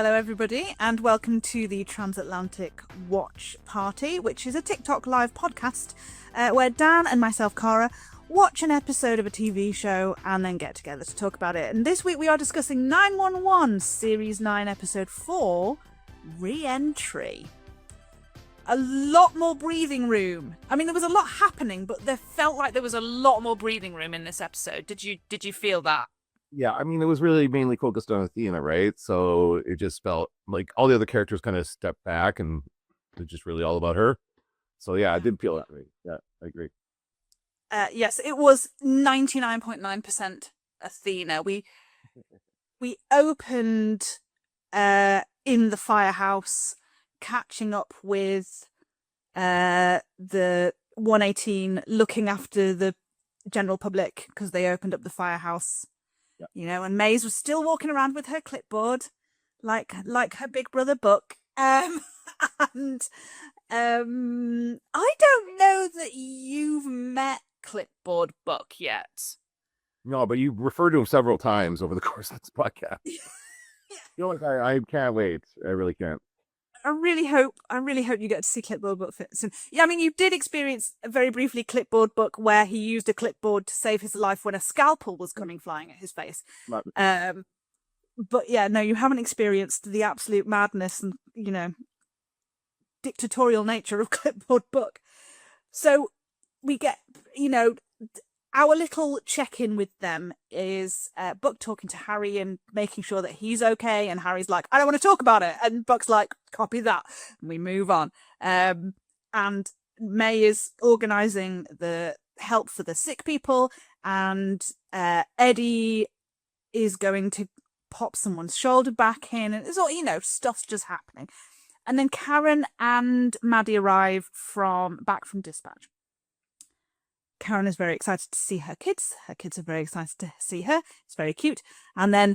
Hello, everybody, and welcome to the Transatlantic Watch Party, which is a TikTok live podcast where Dan and myself, Cara, watch an episode of a TV show and then get together to talk about it. And this week we are discussing 911 Series 9, Episode 4, Re-Entry. A lot more breathing room. I mean, there was a lot happening, but there felt like there was a lot more breathing room in this episode. Did you feel that? Yeah, I mean, it was really mainly focused on Athena, right? So it just felt like all the other characters kind of stepped back and it's just really all about her. So yeah, I did feel that way. Yeah, I agree. Yes, it was 99.9% Athena. We opened in the firehouse, catching up with the 118, looking after the general public because they opened up the firehouse. Yep. You know, and Maze was still walking around with her clipboard, like her big brother Buck. And I don't know that you've met Clipboard Buck yet. No, but you referred to him several times over the course of this podcast. Yeah. You know what? I can't wait. I really can't. I really hope you get to see Clipboard Buck soon. Yeah, I mean, you did experience very briefly Clipboard Buck where he used a clipboard to save his life when a scalpel was coming flying at his face. But yeah, no, you haven't experienced the absolute madness and, you know, dictatorial nature of Clipboard Buck. So we get, you know, our little check-in with them is Buck talking to Harry and making sure that he's okay. And Harry's like, I don't want to talk about it. And Buck's like, copy that. And we move on. And May is organising the help for the sick people. And Eddie is going to pop someone's shoulder back in. And it's all, you know, stuff's just happening. And then Karen and Maddie arrive back from dispatch. Karen is very excited to see her kids. Her kids are very excited to see her. It's very cute. And then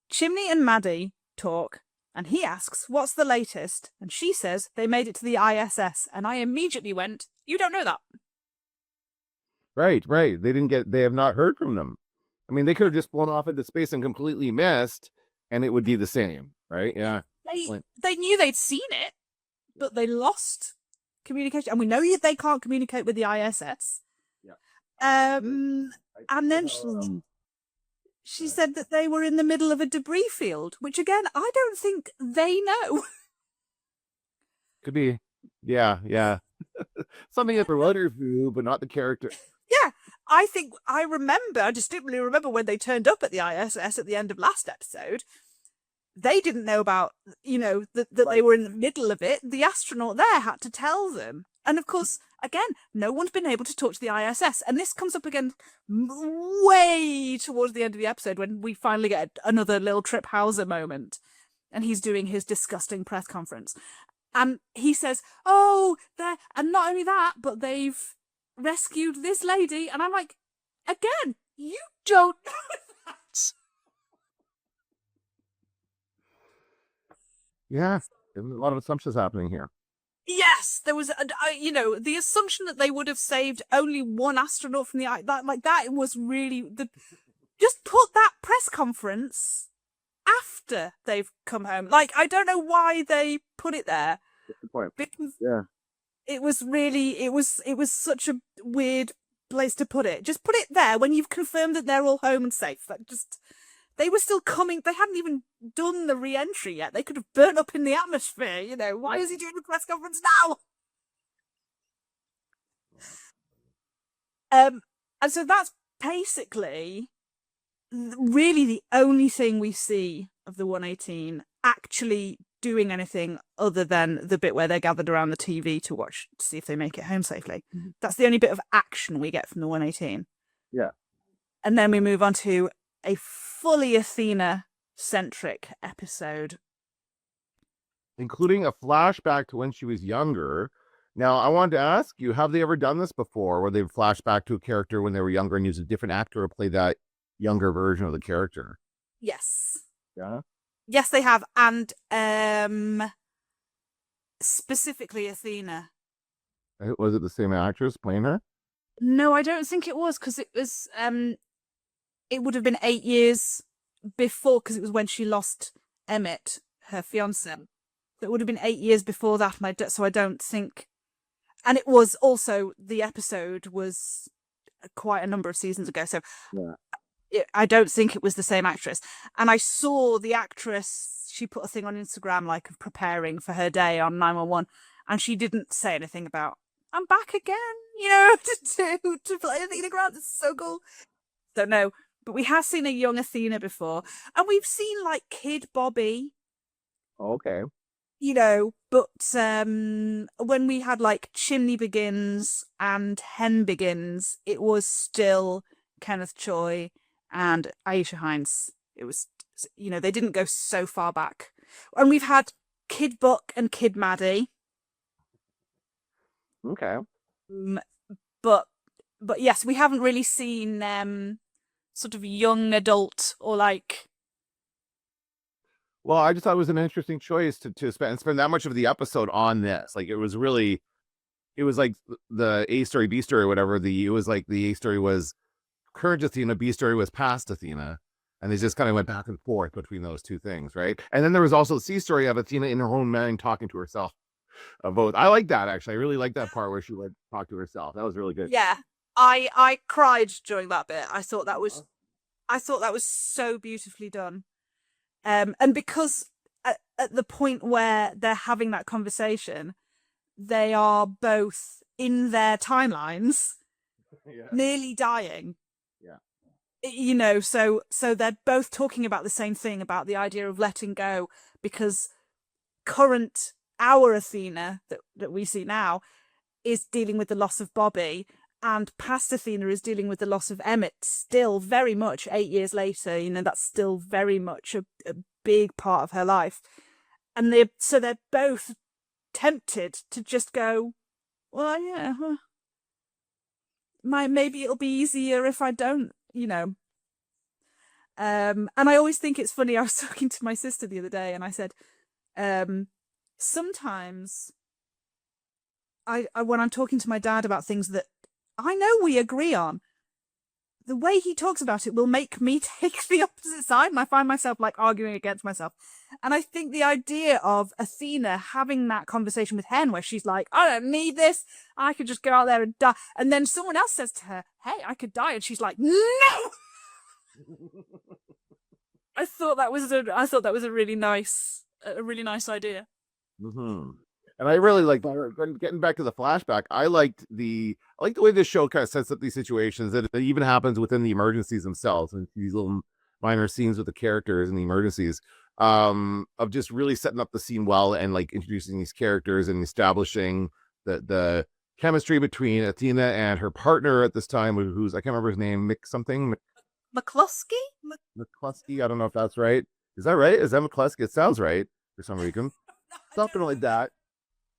Chimney and Maddie talk, and he asks, what's the latest? And she says they made it to the ISS. And I immediately went, you don't know that. Right. They have not heard from them. I mean, they could have just flown off into space and completely missed, and it would be the same, right? Yeah. They knew they'd seen it, but they lost communication. And we know they can't communicate with the ISS. And then she said that they were in the middle of a debris field, which again, I don't think they know. Could be. Yeah. Something that the writers do, but not the character. Yeah, I distinctly remember when they turned up at the ISS at the end of last episode. They didn't know about, you know, that they were in the middle of it. The astronaut there had to tell them. And of course, again, no one's been able to talk to the ISS. And this comes up again way towards the end of the episode when we finally get another Lil Trip Hauser moment. And he's doing his disgusting press conference. And he says, and not only that, but they've rescued this lady. And I'm like, again, you don't know that. Yeah, there's a lot of assumptions happening here. Yes, there was, the assumption that they would have saved only one astronaut from that was really just put that press conference after they've come home. Like, I don't know why they put it there. That's the point. Because yeah, it was such a weird place to put it. Just put it there when you've confirmed that they're all home and safe. They were still coming. They hadn't even done the re-entry yet. They could have burnt up in the atmosphere. You know, why is he doing the press conference now? And so that's basically really the only thing we see of the 118 actually doing anything other than the bit where they're gathered around the TV to see if they make it home safely. Mm-hmm. That's the only bit of action we get from the 118. Yeah. And then we move on to a fully Athena-centric episode. Including a flashback to when she was younger. Now, I wanted to ask you, have they ever done this before, where they've flashed back to a character when they were younger and used a different actor to play that younger version of the character? Yes. Yeah? Yes, they have. And specifically Athena. Was it the same actress playing her? No, I don't think it was, because it was... it would have been 8 years before, because it was when she lost Emmett, her fiance. It would have been 8 years before that, and so I don't think. And it was also, the episode was quite a number of seasons ago, so I don't think it was the same actress. And I saw the actress, she put a thing on Instagram like of preparing for her day on 911, and she didn't say anything about, I'm back again, to play Athena Grant. It's so cool. Don't know. But we have seen a young Athena before, and we've seen like Kid Bobby. Okay. But when we had like Chimney Begins and Hen Begins, it was still Kenneth Choi and Aisha Hines. It was, they didn't go so far back. And we've had Kid Buck and Kid Maddie. Okay. But yes, we haven't really seen sort of young adult or like. Well, I just thought it was an interesting choice to spend that much of the episode on this. Like, it was like the A story, B story, whatever. It was like the A story was current Athena, B story was past Athena, and they just kind of went back and forth between those two things, right? And then there was also the C story of Athena in her own mind talking to herself. Both. I like that, actually. I really like that part where she would talk to herself. That was really good. Yeah, I cried during that bit. I thought that was so beautifully done. And because at the point where they're having that conversation, they are both in their timelines, nearly dying. Yeah. So they're both talking about the same thing, about the idea of letting go, because our Athena that we see now is dealing with the loss of Bobby, and past Athena is dealing with the loss of Emmett, still very much 8 years later. That's still very much a big part of her life. And they're both tempted to just go, well, yeah, maybe it'll be easier if I don't, And I always think it's funny. I was talking to my sister the other day, and I said, sometimes I when I'm talking to my dad about things that I know we agree on, the way he talks about it will make me take the opposite side, and I find myself like arguing against myself. And I think the idea of Athena having that conversation with Hen, where she's like, I don't need this, I could just go out there and die, and then someone else says to her, hey, I could die, and she's like, no. I thought that was a really nice idea. Mm-hmm. And I really like, getting back to the flashback, I liked the way this show kind of sets up these situations, that it even happens within the emergencies themselves, and these little minor scenes with the characters and the emergencies, of just really setting up the scene well, and like introducing these characters and establishing the chemistry between Athena and her partner at this time, who's, I can't remember his name, McCluskey? McCluskey. I don't know if that's right. Is that right? Is that McCluskey? It sounds right for some reason. Something like that.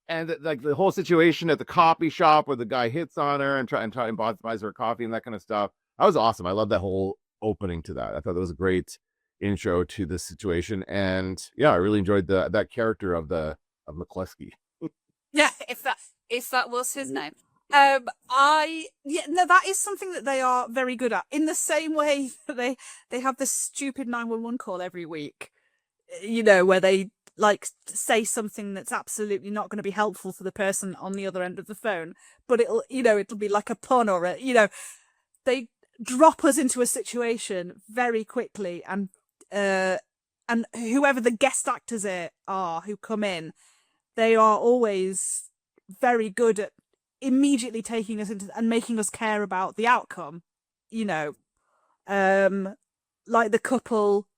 And like the whole situation at the coffee shop where the guy hits on her and buys her coffee and that kind of stuff. That was awesome. I love that whole opening to that. I thought that was a great intro to this situation. And yeah, I really enjoyed that character of McCluskey. Yeah, if that was his name. That is something that they are very good at. In the same way that they have this stupid 911 call every week, where they like say something that's absolutely not going to be helpful for the person on the other end of the phone, but it'll be like a pun, or they drop us into a situation very quickly, and whoever the guest actors are who come in, they are always very good at immediately taking us into and making us care about the outcome. Like the couple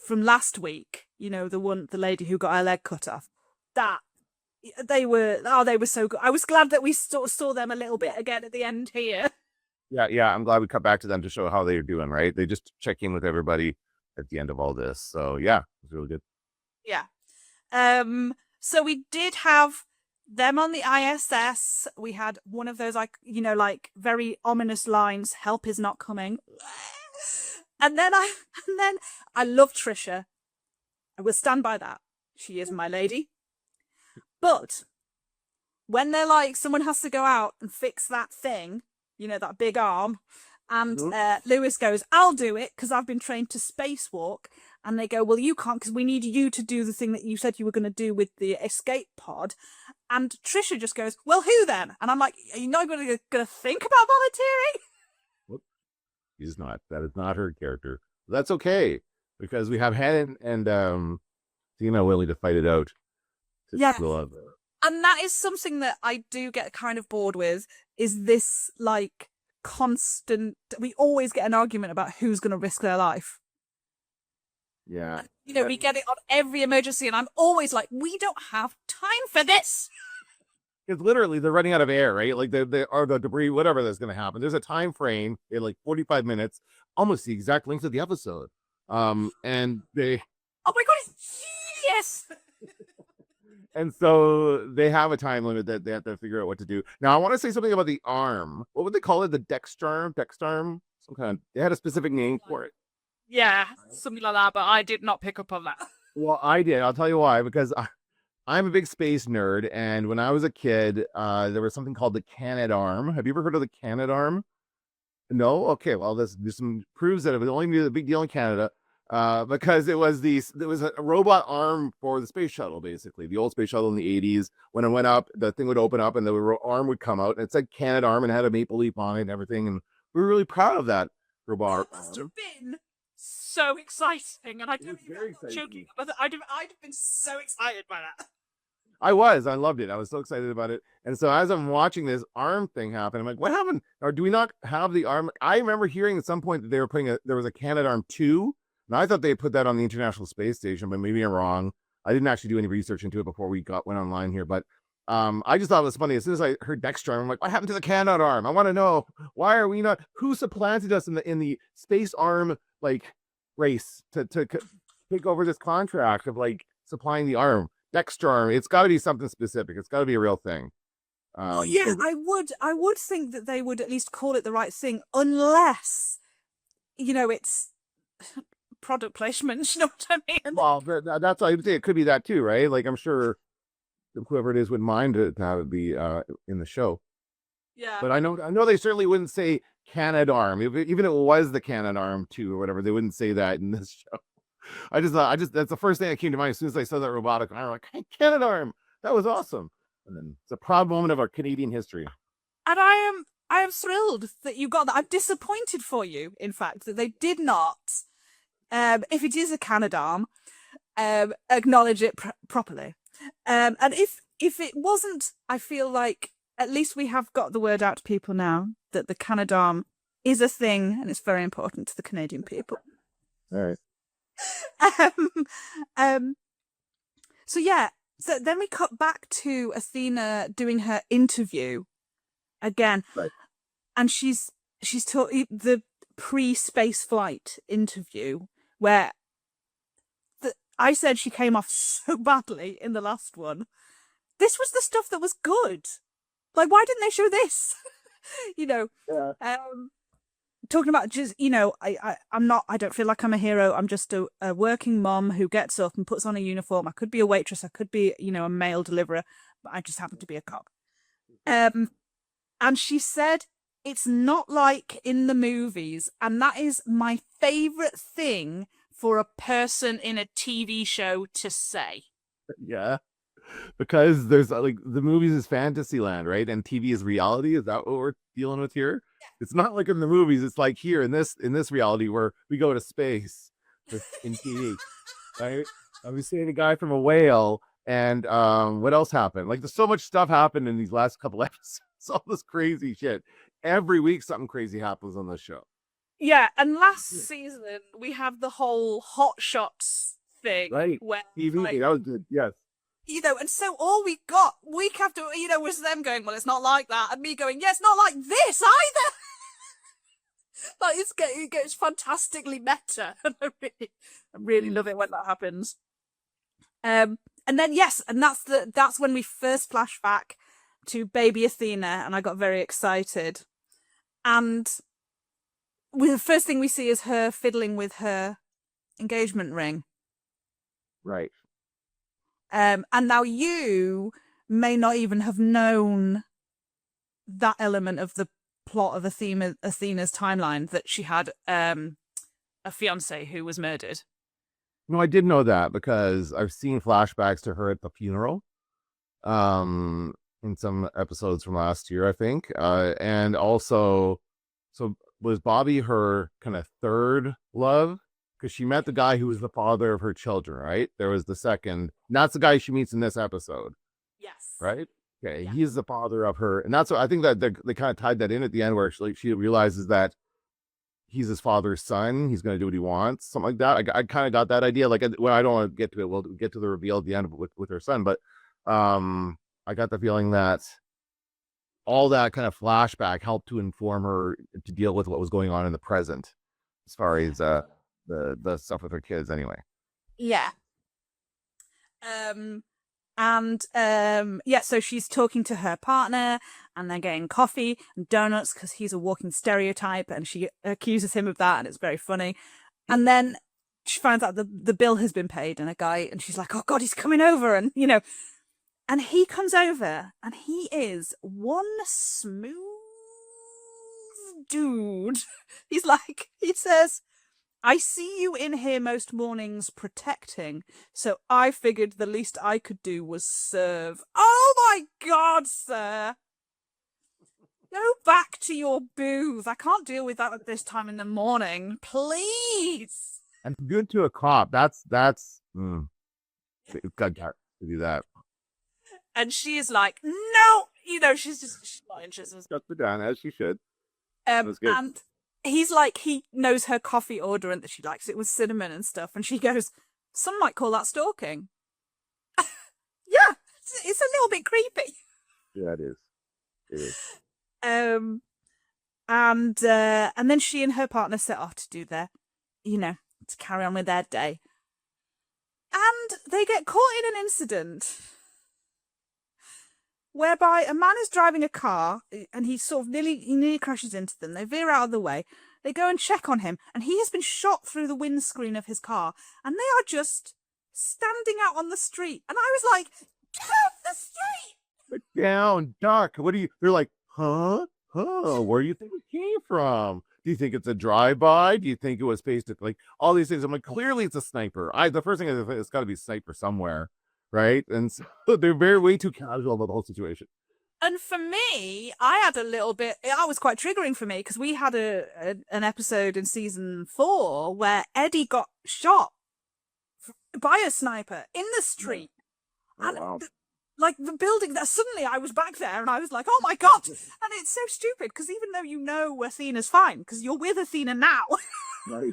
from last week, the lady who got her leg cut off, that they were so good. I was glad that we saw them a little bit again at the end here. Yeah, I'm glad we cut back to them to show how they're doing, right? They just check in with everybody at the end of all this. So yeah, it was really good. Yeah. So we did have them on the ISS. We had one of those, like, very ominous lines, help is not coming. And then I love Trisha. I will stand by that. She is my lady. But when they're like, someone has to go out and fix that thing, that big arm, and Lewis goes, I'll do it because I've been trained to spacewalk. And they go, well, you can't because we need you to do the thing that you said you were going to do with the escape pod. And Trisha just goes, well, who then? And I'm like, are you not going to think about volunteering? Whoop. She's not. That is not her character. That's okay, because we have Hannah and Athena willing to fight it out. Yeah. And that is something that I do get kind of bored with, is this like constant, we always get an argument about who's going to risk their life. Yeah. We get it on every emergency, and I'm always like, we don't have time for this. It's literally they're running out of air, right? Like or the debris, whatever that's going to happen. There's a time frame in like 45 minutes, almost the exact length of the episode. And they. Oh my god! Yes. And so they have a time limit that they have to figure out what to do. Now, I want to say something about the arm. What would they call it? The dexarm? Dexarm? Some kind of. They had a specific name for it. Yeah, something like that, but I did not pick up on that. Well, I did. I'll tell you why. Because I'm a big space nerd, and when I was a kid, there was something called the Canadarm. Have you ever heard of the Canadarm? No? Okay, well, this proves that it was only a big deal in Canada, because there was a robot arm for the space shuttle, basically. The old space shuttle in the 80s, when it went up, the thing would open up, and the arm would come out, and it said Canadarm, and it had a maple leaf on it and everything, and we were really proud of that robot. That must have been so exciting, and I don't even know, joking, but I'd have been so excited by that. I loved it. I was so excited about it. And so as I'm watching this arm thing happen, I'm like, what happened? Or do we not have the arm? I remember hearing at some point that they were there was a Canadarm 2. And I thought they put that on the International Space Station, but maybe I'm wrong. I didn't actually do any research into it before we went online here. But I just thought it was funny. As soon as I heard Dexter, I'm like, what happened to the Canadarm? I want to know, why are we not, who supplanted us in the space arm like race to take over this contract of like supplying the arm? Dexter, it's got to be something specific. It's got to be a real thing. Yeah, I would think that they would at least call it the right thing, unless it's product placement. You know what I mean? Well, that's I would say it could be that too, right? Like I'm sure whoever it is would mind to have it be in the show. Yeah, but I know they certainly wouldn't say Canadarm, even if it was the Canadarm 2 or whatever. They wouldn't say that in this show. I just that's the first thing that came to mind as soon as I saw that robotic arm. I'm like, hey, Canadarm, that was awesome. And then it's a proud moment of our Canadian history. And I am thrilled that you got that. I'm disappointed for you, in fact, that they did not, if it is a Canadarm, acknowledge it properly. And if it wasn't, I feel like at least we have got the word out to people now that the Canadarm is a thing, and it's very important to the Canadian people. All right. So yeah, so then we cut back to Athena doing her interview again, right. And she's taught the pre-space flight interview where I said she came off so badly in the last one. This was the stuff that was good. Like, why didn't they show this? Yeah. Talking about just, I don't feel like I'm a hero. I'm just a working mom who gets up and puts on a uniform. I could be a waitress. I could be, a mail deliverer, but I just happen to be a cop. And she said, it's not like in the movies. And that is my favorite thing for a person in a TV show to say. Yeah. Because there's like the movies is fantasy land, right? And TV is reality. Is that what we're dealing with here? Yeah. It's not like in the movies. It's like here in this reality where we go to space in TV, right? We see a guy from a whale, and what else happened? Like there's so much stuff happened in these last couple episodes. All this crazy shit. Every week something crazy happens on the show. Yeah, and last season we have the whole Hot Shots thing, right? Where TV, that was good. Yes. And so all we got week after, was them going, well, it's not like that. And me going, yeah, it's not like this either. Like, it gets fantastically meta. And I really love it when that happens. And then, yes, and that's when we first flash back to baby Athena. And I got very excited. And the first thing we see is her fiddling with her engagement ring. Right. And now you may not even have known that element of the plot of Athena's timeline, that she had a fiance who was murdered. No, I did know that because I've seen flashbacks to her at the funeral. In some episodes from last year, I think. And also, so was Bobby her kind of third love? Because she met the guy who was the father of her children, right? There was the second, and that's the guy she meets in this episode, Yes. right? Okay, Yeah. he's the father of her, and that's what I think that they kind of tied that in at the end, where she realizes that he's his father's son. He's going to do what he wants, something like that. I kind of got that idea. Like, well, I don't want to get to it. We'll get to the reveal at the end of it with her son, but I got the feeling that all that kind of flashback helped to inform her to deal with what was going on in the present, as far as the stuff with her kids, anyway. Yeah. Yeah, so she's talking to her partner and they're getting coffee and donuts because he's a walking stereotype, and she accuses him of that, and it's very funny. And then she finds out the bill has been paid, and she's like, oh God, he's coming over, and and he comes over and he is one smooth dude. He says, I see you in here most mornings protecting, so I figured the least I could do was serve. Oh my God, sir! Go back to your booth. I can't deal with that at this time in the morning. Please. And good to a cop. That's got to do that. And she is like, no, she's not interested. Shut her down as she should. And he's like, he knows her coffee order and that she likes it with cinnamon and stuff. And she goes, some might call that stalking. Yeah, it's a little bit creepy. Yeah, it is. It is. And then she and her partner set off to do to carry on with their day. And they get caught in an incident whereby a man is driving a car and he nearly crashes into them. They veer out of the way. They go and check on him, and he has been shot through the windscreen of his car, and they are just standing out on the street. And I was like, get off the street! Put down, duck. What do you? They're like, huh? Where do you think it came from? Do you think it's a drive-by? Do you think it was based at, like, all these things? I'm like, clearly it's a sniper. The first thing is it's got to be a sniper somewhere, right? And so they're way too casual about the whole situation. And for me, I was quite triggering for me because we had an episode in season 4 where Eddie got shot by a sniper in the street. Oh, wow. Like the building that suddenly I was back there and I was like, oh my God. And it's so stupid because even though Athena's fine because you're with Athena now. Right.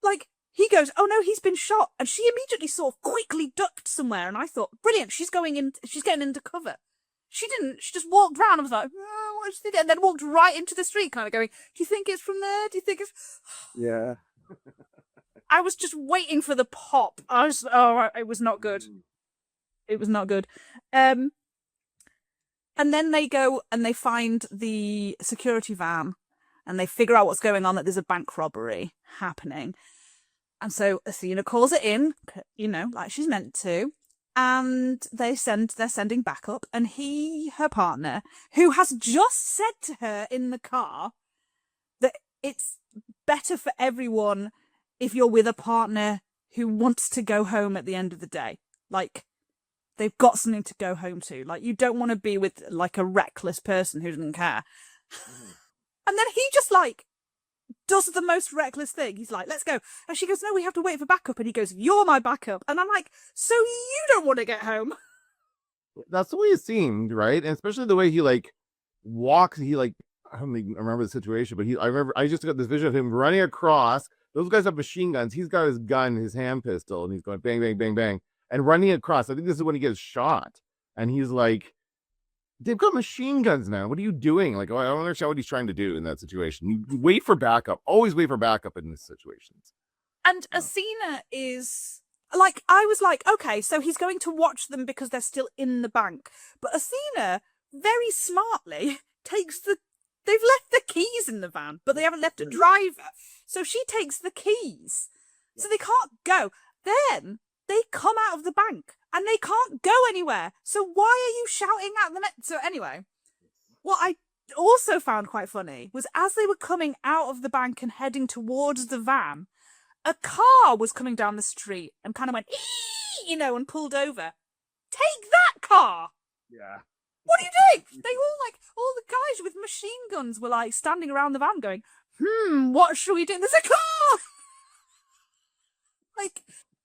Like he goes, oh no, he's been shot. And she immediately sort of quickly ducked somewhere. And I thought, brilliant, she's getting into cover. She didn't. She just walked round. I was like, oh, what's she doing? And then walked right into the street, kind of going, do you think it's from there? Do you think it's... Yeah. I was just waiting for the pop. It was not good. It was not good. And then they go and they find the security van and they figure out what's going on, that there's a bank robbery happening. And so Athena calls it in, like she's meant to. And they're sending backup. And her partner, who has just said to her in the car that it's better for everyone if you're with a partner who wants to go home at the end of the day. Like, they've got something to go home to. Like, you don't want to be with, like, a reckless person who doesn't care. And then he just, like, does the most reckless thing. He's like, let's go. And she goes, no, we have to wait for backup. And he goes, you're my backup. And I'm like, so you don't want to get home? That's the way it seemed, right? And especially the way he, like, walks. He, like, I don't even remember the situation, but I just got this vision of him running across. Those guys have machine guns. He's got his gun, his hand pistol, and he's going bang, bang, bang, bang, and running across. I think this is when he gets shot. And he's like, they've got machine guns now. What are you doing? Like, I don't understand what he's trying to do in that situation. You wait for backup. Always wait for backup in these situations. And Athena is like, I was like, okay, so he's going to watch them because they're still in the bank. But Athena very smartly they've left the keys in the van, but they haven't left a driver. So she takes the keys. So they can't go. Then they come out of the bank and they can't go anywhere. So why are you shouting at them? So anyway, what I also found quite funny was as they were coming out of the bank and heading towards the van, a car was coming down the street and kind of went, and pulled over. Take that car! Yeah. What are you doing? They all the guys with machine guns were like standing around the van going, what should we do? There's a car!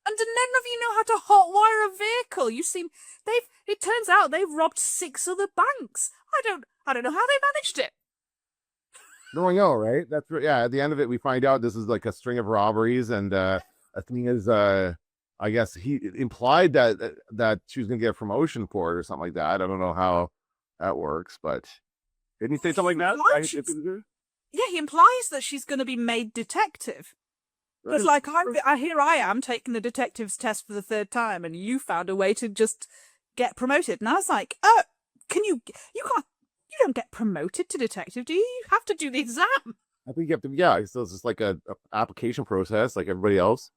And none of you know how to hotwire a vehicle. It turns out they've robbed 6 other banks. I don't know how they managed it. No, I know, right? That's at the end of it, we find out this is like a string of robberies, and Athena's I guess he implied that she was gonna get a promotion for it or something like that. I don't know how that works, but didn't he say something like that? Yeah, he implies that she's going to be made detective. Right. It's like, here I am taking the detective's test for the 3rd time, and you found a way to just get promoted. And I was like, you don't get promoted to detective, do you? You have to do the exam. I think you have to, so it's just like a application process like everybody else.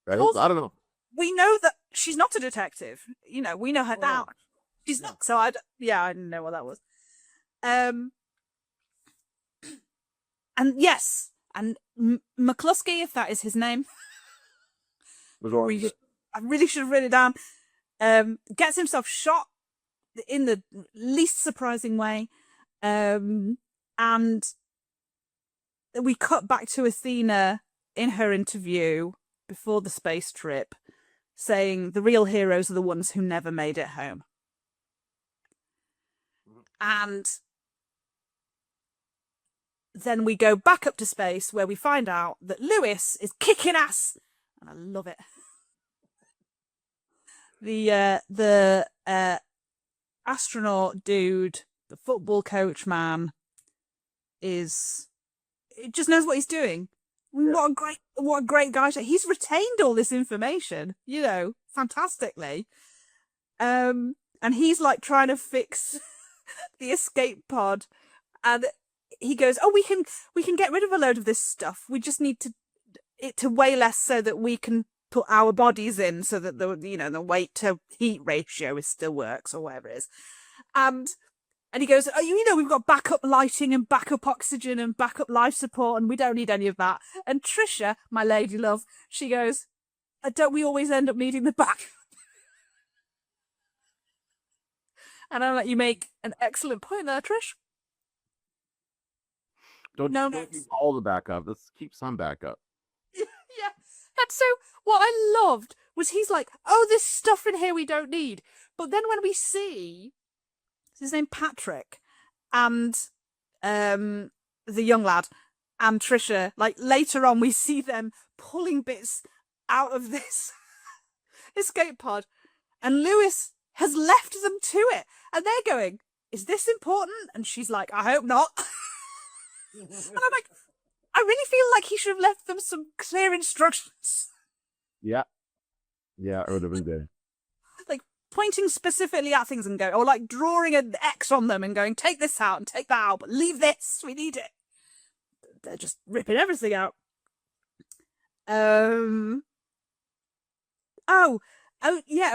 Right? Also, I don't know. We know that she's not a detective. We know her now. She's not. So I didn't know what that was. And yes, and McCluskey, if that is his name, I really should have written it down. Gets himself shot in the least surprising way, and we cut back to Athena in her interview before the space trip, saying the real heroes are the ones who never made it home. And then we go back up to space where we find out that Lewis is kicking ass, and I love it. The astronaut dude, the football coach man, just knows what he's doing. Yeah. What a great guy! He's retained all this information, fantastically. And he's like trying to fix the escape pod, and he goes, we can get rid of a load of this stuff. We just need it to weigh less so that we can put our bodies in, so that the weight to heat ratio still works, or whatever it is. And he goes, we've got backup lighting and backup oxygen and backup life support, and we don't need any of that. And Trisha, my lady love, she goes, don't we always end up needing the backup? And I'm like, you make an excellent point there, Trish. Don't keep all the backup. Let's keep some backup. Yeah. And so what I loved was he's like, there's stuff in here we don't need. But then when we see his name Patrick and the young lad and Trisha, like later on we see them pulling bits out of this escape pod, and Lewis has left them to it, and they're going, is this important? And she's like, I hope not. And I'm like, I really feel like he should have left them some clear instructions. Yeah, I would have been there. Like pointing specifically at things and going, or like drawing an X on them and going, take this out and take that out, but leave this, we need it. They're just ripping everything out.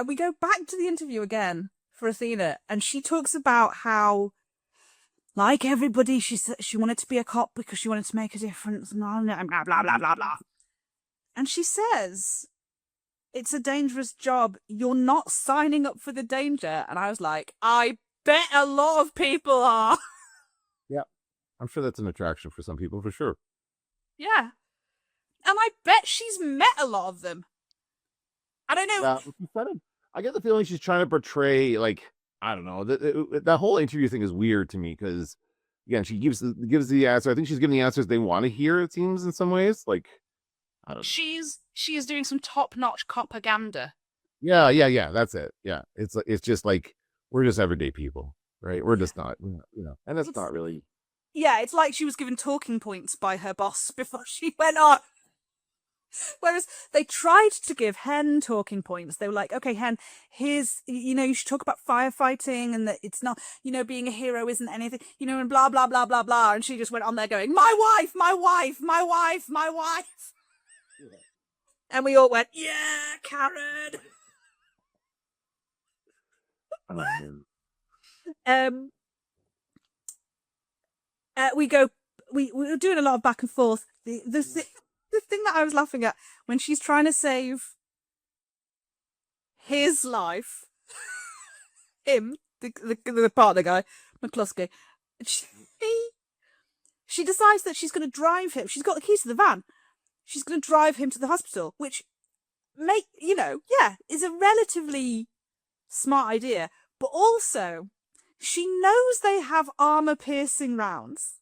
We go back to the interview again for Athena, and she talks about how, like everybody, she said she wanted to be a cop because she wanted to make a difference, and blah, blah, blah, blah, blah, blah. And she says, it's a dangerous job. You're not signing up for the danger. And I was like, I bet a lot of people are. Yeah, I'm sure that's an attraction for some people, for sure. Yeah. And I bet she's met a lot of them. I don't know. I get the feeling she's trying to portray, like, I don't know, that whole interview thing is weird to me, because again, she gives the answer. I think she's giving the answers they want to hear, it seems, in some ways. Like, I don't know. She is doing some top-notch propaganda. Yeah, that's it. Yeah, it's just like, we're just everyday people, right? We're just not, and it's not really. Yeah, it's like she was given talking points by her boss before she went on. Whereas they tried to give Hen talking points. They were like, okay, Hen, here's, you should talk about firefighting, and that it's not, being a hero isn't anything, and blah, blah, blah, blah, blah. And she just went on there going, my wife, my wife, my wife, my wife. Yeah. And we all went, yeah, Karen. We were doing a lot of back and forth. The thing that I was laughing at when she's trying to save his life, him, the partner guy, McCluskey, she decides that she's going to drive him. She's got the keys to the van. She's going to drive him to the hospital, which is a relatively smart idea. But also, she knows they have armor-piercing rounds.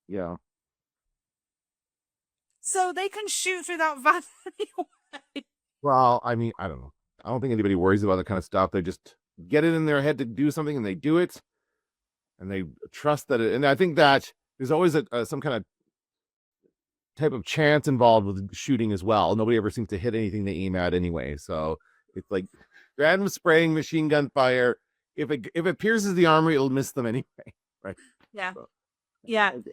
Yeah. So they can shoot through that van anyway. Well, I mean, I don't know. I don't think anybody worries about that kind of stuff. They just get it in their head to do something, and they do it, and they trust that it. And I think that there's always some kind of type of chance involved with shooting as well. Nobody ever seems to hit anything they aim at anyway. So it's like random spraying, machine gun fire. If it pierces the armor, it'll miss them anyway, right? Yeah. So, yeah. Okay.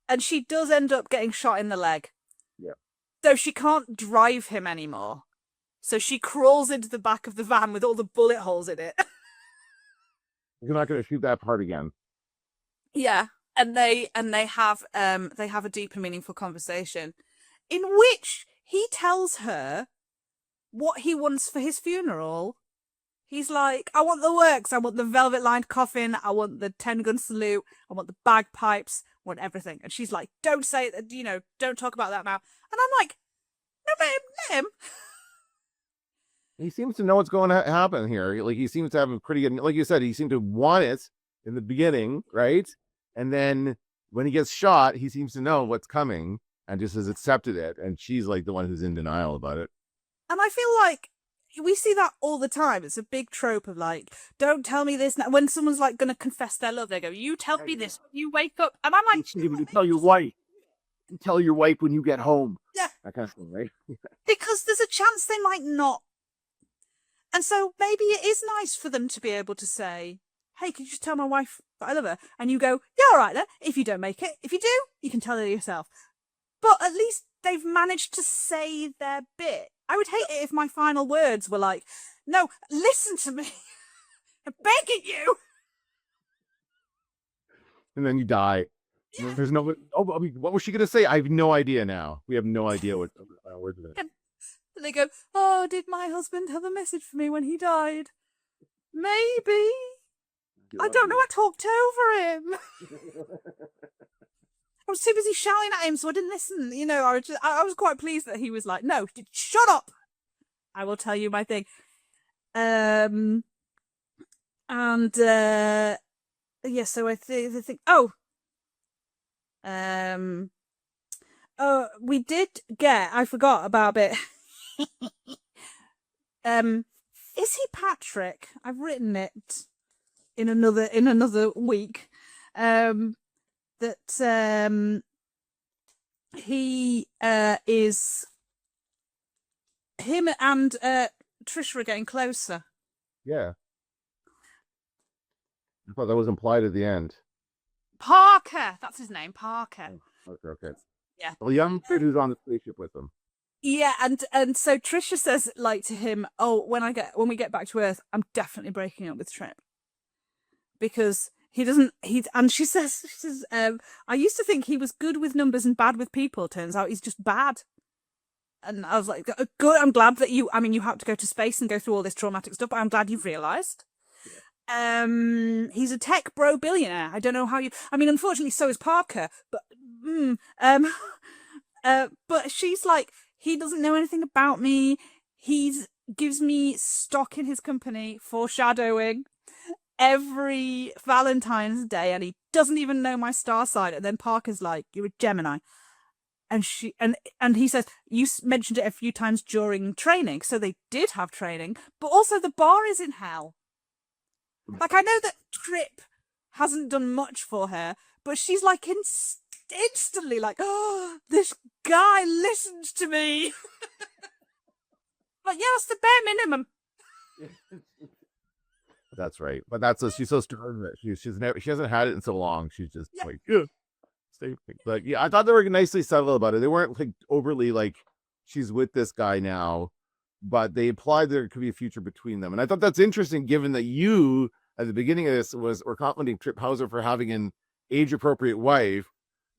And she does end up getting shot in the leg. Yeah. So she can't drive him anymore. So she crawls into the back of the van with all the bullet holes in it. You're not going to shoot that part again. Yeah. And they have a deep and meaningful conversation in which he tells her what he wants for his funeral. He's like, I want the works. I want the velvet-lined coffin. I want the 10-gun salute. I want the bagpipes. I want everything. And she's like, don't say it, don't talk about that now. And I'm like, no, let him. He seems to know what's going to happen here. Like, he seems to have a pretty good, like you said, he seemed to want it in the beginning, right? And then when he gets shot, he seems to know what's coming and just has accepted it. And she's like the one who's in denial about it. And I feel like we see that all the time. It's a big trope of like, don't tell me this. When someone's like going to confess their love, they go, you tell me this when you wake up. And I'm like, you tell your wife. You tell your wife when you get home. Yeah. That kind of thing, right? Because there's a chance they might not. And so maybe it is nice for them to be able to say, hey, can you just tell my wife that I love her? And you go, yeah, all right then. If you don't make it, if you do, you can tell her yourself. But at least they've managed to say their bit. I would hate it if my final words were like, no, listen to me. I'm begging you. And then you die. Yeah. There's no, I mean, what was she going to say? I have no idea now. We have no idea what words of it. And they go, oh, did my husband have a message for me when he died? Maybe. I don't know. I talked over him. I was too busy shouting at him, so I didn't listen. I was quite pleased that he was like, no, shut up. I will tell you my thing. Yeah, so I think, we did get, I forgot about it. Is he Patrick? I've written it in another week. That he is, him and Trisha are getting closer. Yeah. I thought that was implied at the end. Parker, that's his name, Parker. Oh, okay. Yeah. The young kid who's on the spaceship with them. Yeah, and so Trisha says like to him, oh, when we get back to Earth, I'm definitely breaking up with Trip. Because and she says, I used to think he was good with numbers and bad with people. Turns out he's just bad. And I was like, good, I'm glad that you had to go to space and go through all this traumatic stuff, but I'm glad you've realised. Yeah. He's a tech bro billionaire. I don't know how unfortunately so is Parker, but, but she's like, he doesn't know anything about me. Gives me stock in his company, foreshadowing. Every Valentine's Day, and he doesn't even know my star sign. And then Parker's like, you're a Gemini. And he says, you mentioned it a few times during training. So they did have training, but also the bar is in hell. Like, I know that Trip hasn't done much for her, but she's like instantly like, oh, this guy listens to me. Like, yeah, that's the bare minimum. That's right, but she's so stern that she hasn't had it in so long. She's just like, yeah, stay. But yeah, I thought they were nicely subtle about it. They weren't like overly like she's with this guy now, but they implied there could be a future between them. And I thought that's interesting, given that you at the beginning of this were complimenting Trip Hauser for having an age appropriate wife,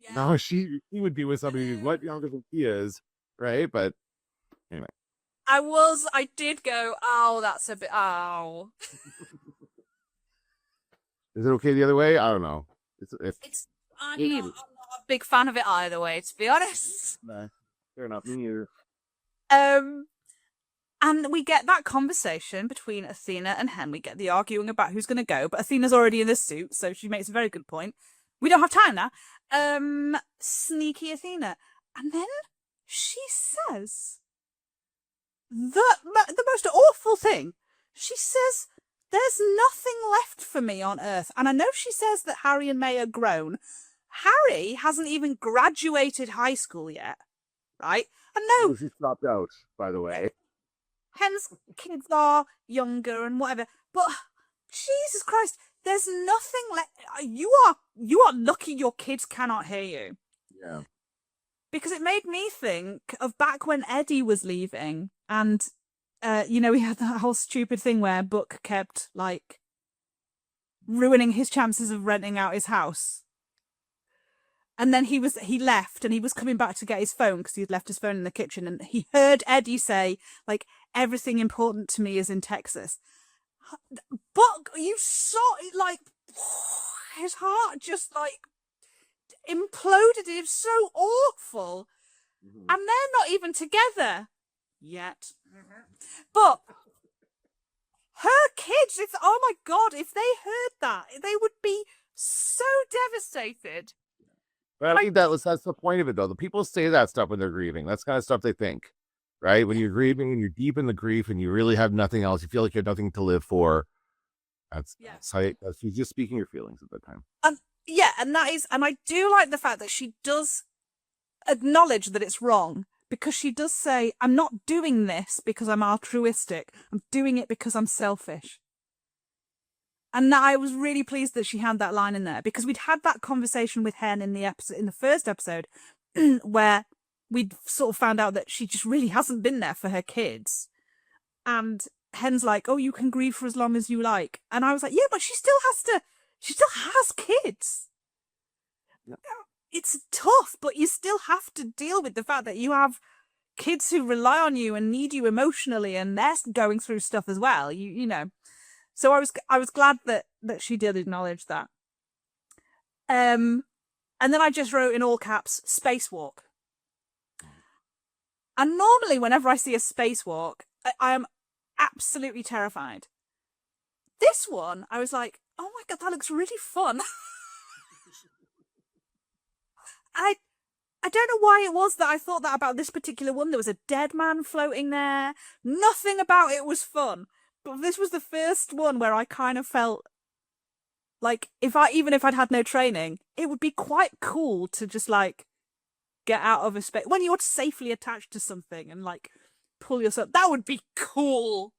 Yeah. No, he would be with somebody who's what younger than he is, right? But anyway. I did go, oh, that's a bit, oh. Is it okay the other way? I don't know. I'm not a big fan of it either way, to be honest. Nah, fair enough. Me neither. Um, and we get that conversation between Athena and Hen. We get the arguing about who's going to go, but Athena's already in the suit, so she makes a very good point. We don't have time now. Sneaky Athena. And then she says the most awful thing. She says, there's nothing left for me on Earth. And I know she says that Harry and May are grown. Harry hasn't even graduated high school yet, right? And no, she's dropped out, by the way. Hen's kids are younger and whatever, but Jesus Christ, there's nothing left. You are lucky your kids cannot hear you. Yeah. Because it made me think of back when Eddie was leaving, and we had that whole stupid thing where Book kept like ruining his chances of renting out his house. And then he left and he was coming back to get his phone because he had left his phone in the kitchen, and he heard Eddie say, like, everything important to me is in Texas. Book, you saw it, like, his heart just like imploded. It was so awful. Mm-hmm. And they're not even together yet. Mm-hmm. But her kids, oh my God, if they heard that, they would be so devastated. But I think that's the point of it, though. The people say that stuff when they're grieving. That's kind of stuff they think, right? When you're grieving and you're deep in the grief and you really have nothing else, you feel like you have nothing to live for. That's you're just speaking your feelings at that time. And I do like the fact that she does acknowledge that it's wrong, because she does say, I'm not doing this because I'm altruistic. I'm doing it because I'm selfish. And I was really pleased that she had that line in there, because we'd had that conversation with Hen in the first episode, where we'd sort of found out that she just really hasn't been there for her kids. And Hen's like, oh, you can grieve for as long as you like. And I was like, yeah, but she still has kids. Yeah. It's tough, but you still have to deal with the fact that you have kids who rely on you and need you emotionally, and they're going through stuff as well. You know. So I was glad that she did acknowledge that. And then I just wrote in all caps, spacewalk. And normally whenever I see a spacewalk, I am absolutely terrified. This one, I was like, oh my God, that looks really fun. I don't know why it was that I thought that about this particular one. There was a dead man floating there. Nothing about it was fun. But this was the first one where I kind of felt like even if I'd had no training, it would be quite cool to just like get out of a space when you're safely attached to something and like pull yourself. That would be cool.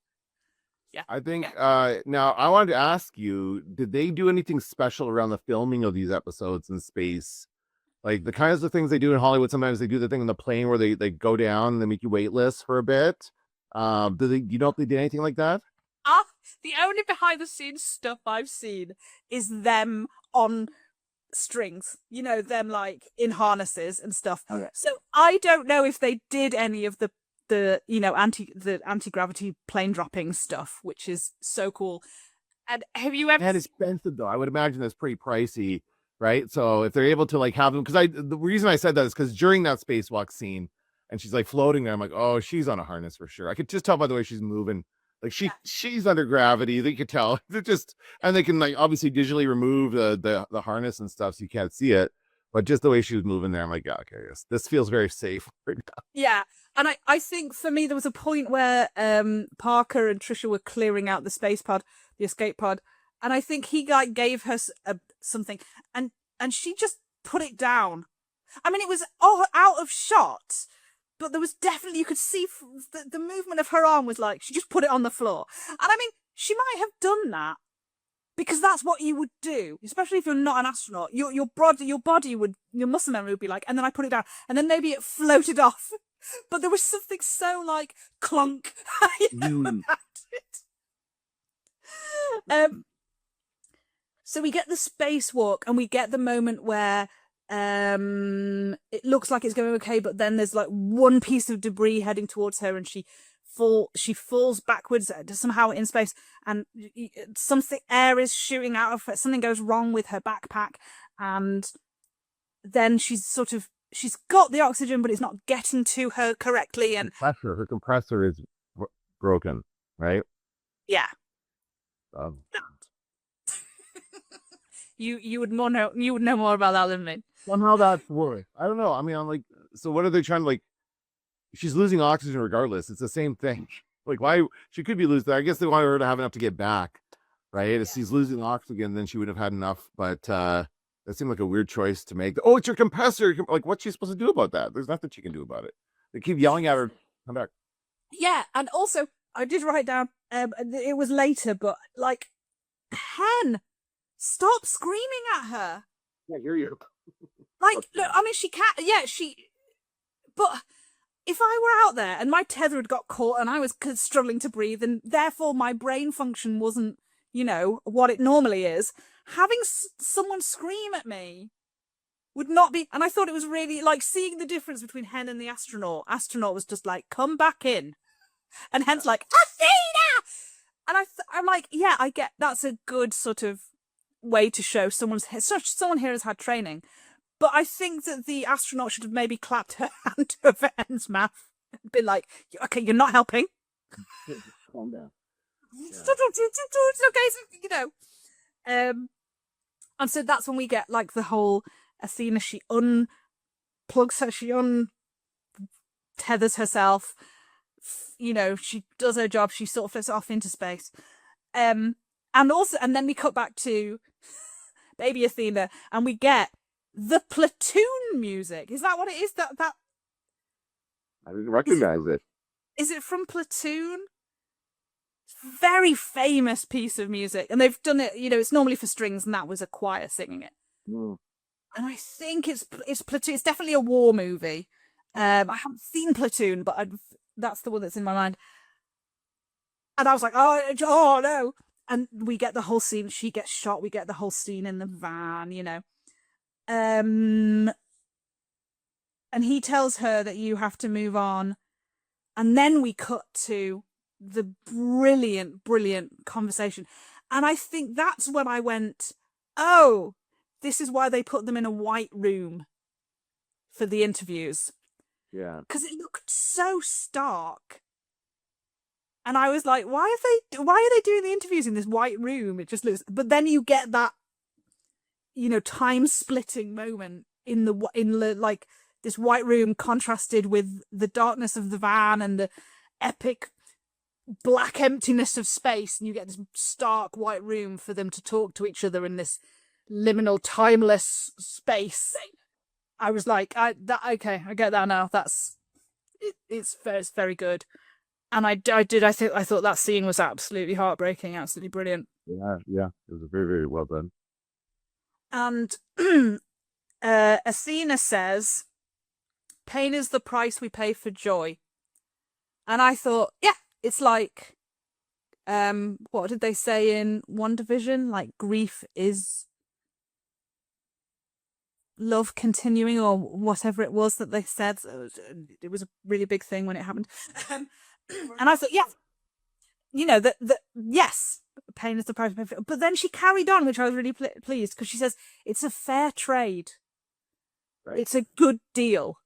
Yeah. I think now I wanted to ask you, did they do anything special around the filming of these episodes in space? Like the kinds of things they do in Hollywood, sometimes they do the thing on the plane where they go down and they make you weightless for a bit. You know if they did anything like that? The only behind the scenes stuff I've seen is them on strings, them like in harnesses and stuff. Okay. So I don't know if they did any of the anti-gravity plane dropping stuff, which is so cool. And have you ever? And expensive though. I would imagine that's pretty pricey, right? So if they're able to like have them, because the reason I said that is because during that spacewalk scene, and she's like floating there, I'm like, oh, she's on a harness for sure. I could just tell by the way she's moving. Like she's under gravity. They could tell. And they can like obviously digitally remove the harness and stuff so you can't see it. But just the way she was moving there, I'm like, yeah, okay, yes, this feels very safe right now. Yeah, and I think for me there was a point where Parker and Trisha were clearing out the space pod, the escape pod, and I think he like gave her something, and she just put it down. I mean, it was all out of shot. But there was definitely, you could see the movement of her arm was like, she just put it on the floor. And I mean, she might have done that because that's what you would do, especially if you're not an astronaut. Your body would, your muscle memory would be like, and then I put it down, and then maybe it floated off. But there was something so like clunk. So we get the spacewalk, and we get the moment where It looks like it's going okay, but then there's like one piece of debris heading towards her, and she falls backwards somehow in space, and something air is shooting out of her. Something goes wrong with her backpack, and then she's got the oxygen, but it's not getting to her correctly, and her compressor is broken, right? yeah. You would know more about that than me. Somehow that's worse. I don't know. I mean, I'm like, so what are they trying to like? She's losing oxygen regardless. It's the same thing. Like, why she could be losing? I guess they want her to have enough to get back, right? If she's losing oxygen, then she would have had enough. But that seemed like a weird choice to make. Oh, it's your compressor. Like, what's she supposed to do about that? There's nothing she can do about it. They keep yelling at her. Come back. Yeah, and also I did write down. It was later, but like, Hen, stop screaming at her. I hear you. Like, look, I mean, she can't. Yeah, but if I were out there and my tether had got caught and I was struggling to breathe, and therefore my brain function wasn't, what it normally is, having someone scream at me would not be. And I thought it was really like seeing the difference between Hen and the astronaut. Astronaut was just like, come back in. And Hen's like, Athena! And I'm like, yeah, I get that's a good sort of way to show someone here has had training. But I think that the astronaut should have maybe clapped her hand over Hen's mouth and been like, okay, you're not helping. Calm down. It's okay, and so that's when we get like the whole Athena, she unplugs her, she untethers herself, she does her job, she sort of floats off into space. And then we cut back to baby Athena, and we get the Platoon music. Is that what it is? That I didn't recognize it. Is it from Platoon? Very famous piece of music, and they've done it. It's normally for strings, and that was a choir singing it. Mm. And I think it's Platoon. It's definitely a war movie. I haven't seen Platoon, but that's the one that's in my mind. And I was like, oh no! And we get the whole scene. She gets shot. We get the whole scene in the van. And he tells her that you have to move on, and then we cut to the brilliant conversation, and I think that's when I went, oh, this is why they put them in a white room for the interviews. Yeah, because it looked so stark, and I was like, why are they doing the interviews in this white room? It just looks. But then you get that time splitting moment in the like this white room contrasted with the darkness of the van and the epic black emptiness of space, and you get this stark white room for them to talk to each other in this liminal timeless space. I was like, okay, I get that now. It's very good. And I thought that scene was absolutely heartbreaking, absolutely brilliant. Yeah, it was very, very well done. And Athena says, pain is the price we pay for joy. And I thought, yeah, it's like, what did they say in One Division? Like, grief is love continuing, or whatever it was that they said. It was a really big thing when it happened. And I thought, yeah, yes, pain is the price. But then she carried on, which I was really pleased, because she says it's a fair trade. Right. It's a good deal.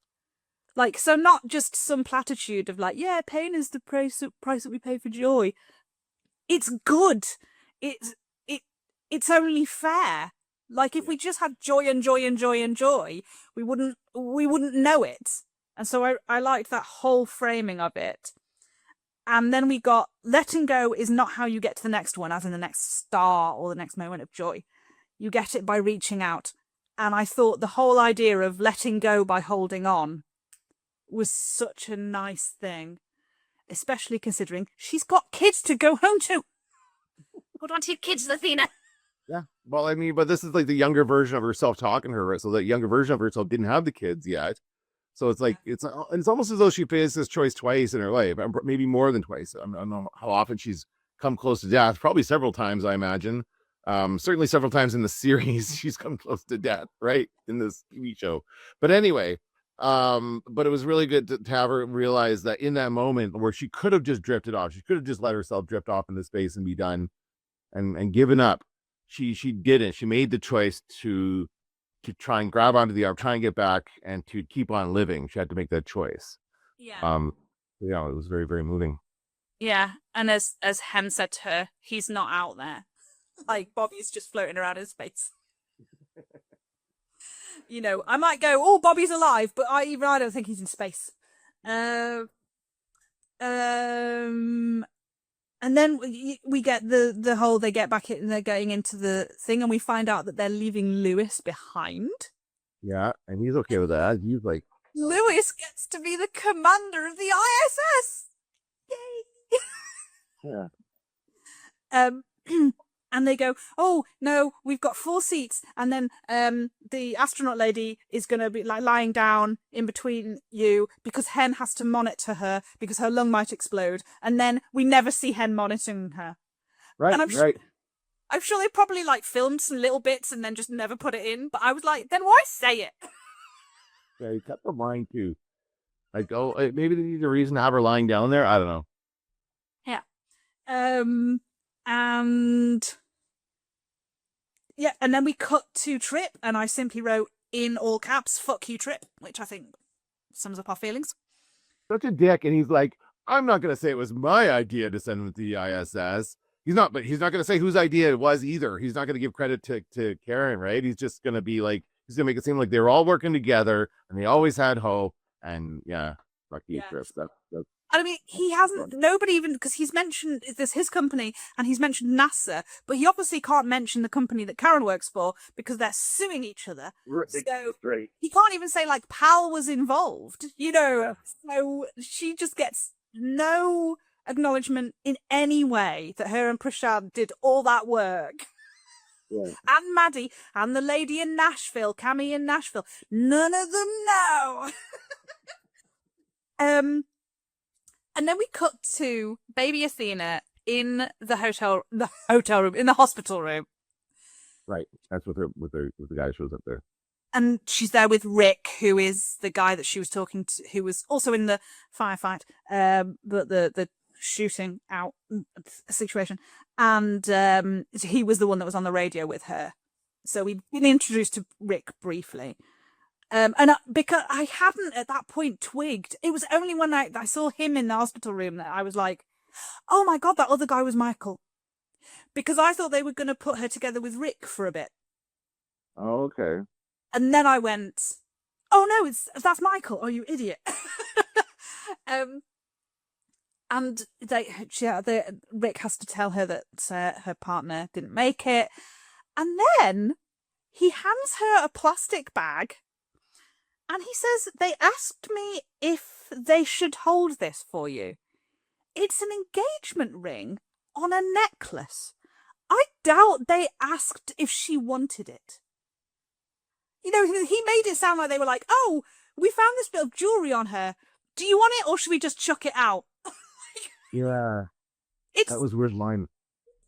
Like, so not just some platitude of like, yeah, pain is the price that we pay for joy. It's good. It's only fair. Like, if we just had joy and joy and joy and joy, we wouldn't know it. And so I liked that whole framing of it. And then we got letting go is not how you get to the next one, as in the next star or the next moment of joy. You get it by reaching out. And I thought the whole idea of letting go by holding on was such a nice thing, especially considering she's got kids to go home to. Hold on to your kids, Athena. Yeah. Well, I mean, but this is like the younger version of herself talking to her, right? So the younger version of herself didn't have the kids yet. So it's like, it's almost as though she faced this choice twice in her life, maybe more than twice. I don't know how often she's come close to death, probably several times, I imagine. Certainly several times in the series, she's come close to death, right? In this TV show. But anyway, but it was really good to have her realize that in that moment where she could have just drifted off, she could have just let herself drift off into space and be done and given up. She didn't. She made the choice to try and grab onto the arm, try and get back, and to keep on living. She had to make that choice. Yeah. Yeah, it was very, very moving. Yeah, and as Hen said to her, he's not out there. Like Bobby's just floating around in space. You know, I might go, oh, Bobby's alive, but I don't think he's in space. And then we get the whole, they get back in, they're going into the thing, and we find out that they're leaving Lewis behind. Yeah, and he's okay with that. He's like, Lewis gets to be the commander of the ISS. Yay! yeah. And they go, oh no, we've got 4 seats, and then the astronaut lady is going to be like lying down in between you because Hen has to monitor her because her lung might explode, and then we never see Hen monitoring her. Right, and right. I'm sure they probably like filmed some little bits and then just never put it in, but I was like, then why say it? Yeah, he kept the line too. Like, oh, maybe they need a reason to have her lying down there. I don't know. Yeah. And yeah, and then we cut to Trip, and I simply wrote in all caps, "Fuck you, Trip," which I think sums up our feelings. Such a dick, and he's like, I'm not gonna say it was my idea to send him to the ISS. He's not going to say whose idea it was either. He's not going to give credit to Karen, right? He's just going to be like, he's going to make it seem like they were all working together and they always had hope. And yeah, fuck you, Trip. I mean, he hasn't, nobody even, because he's mentioned this his company and he's mentioned NASA, but he obviously can't mention the company that Karen works for because they're suing each other. So he can't even say like Pal was involved, you know. So she just gets no acknowledgement in any way that her and Prashad did all that work. Yeah. And Maddie and the lady in Nashville, Cammy in Nashville, none of them know. And then we cut to baby Athena in the hotel room, in the hospital room. Right. That's with the guy who shows up there. And she's there with Rick, who is the guy that she was talking to, who was also in the firefight, but the shooting out situation. And he was the one that was on the radio with her. So we've been introduced to Rick briefly. Because I hadn't at that point twigged, it was only when I saw him in the hospital room that I was like, oh my God, that other guy was Michael. Because I thought they were going to put her together with Rick for a bit. Oh, okay. And then I went, oh no, that's Michael. Oh, you idiot. And Rick has to tell her that her partner didn't make it. And then he hands her a plastic bag. And he says, they asked me if they should hold this for you. It's an engagement ring on a necklace. I doubt they asked if she wanted it. You know, he made it sound like they were like, oh, we found this bit of jewelry on her. Do you want it or should we just chuck it out? Yeah. That was a weird line.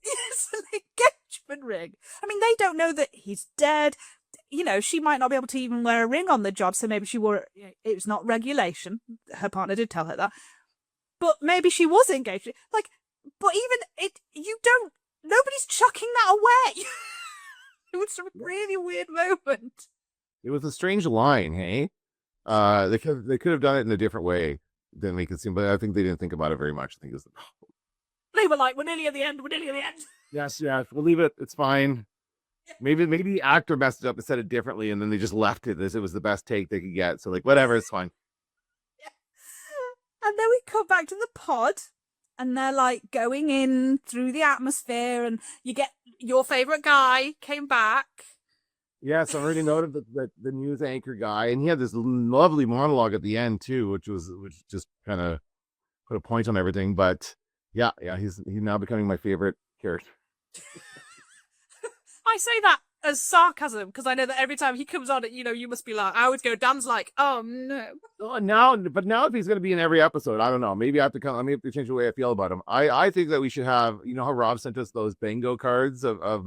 It's an engagement ring. I mean, they don't know that he's dead. You know, she might not be able to even wear a ring on the job, so maybe she wore it. It was not regulation. Her partner did tell her that. But maybe she was engaged. Like, but even nobody's chucking that away. It was a really weird moment. It was a strange line, hey? They could have done it in a different way than make it seem, but I think they didn't think about it very much. I think it was the problem. They were like, we're nearly at the end. Yes, we'll leave it. It's fine. Maybe the actor messed it up and said it differently, and then they just left it as it was the best take they could get. So like, whatever, it's fine. Yeah. And then we come back to the pod, and they're like going in through the atmosphere, and you get your favorite guy came back. Yes, I already noted that the news anchor guy, and he had this lovely monologue at the end too, which just kind of put a point on everything. But yeah, he's now becoming my favorite character. I say that as sarcasm, because I know that every time he comes on, you must be like, I would go, Dan's like, oh no. Oh, now, but now if he's going to be in every episode, I don't know. Maybe I have to come. I may have to change the way I feel about him. I think that we should have. You know how Rob sent us those bingo cards of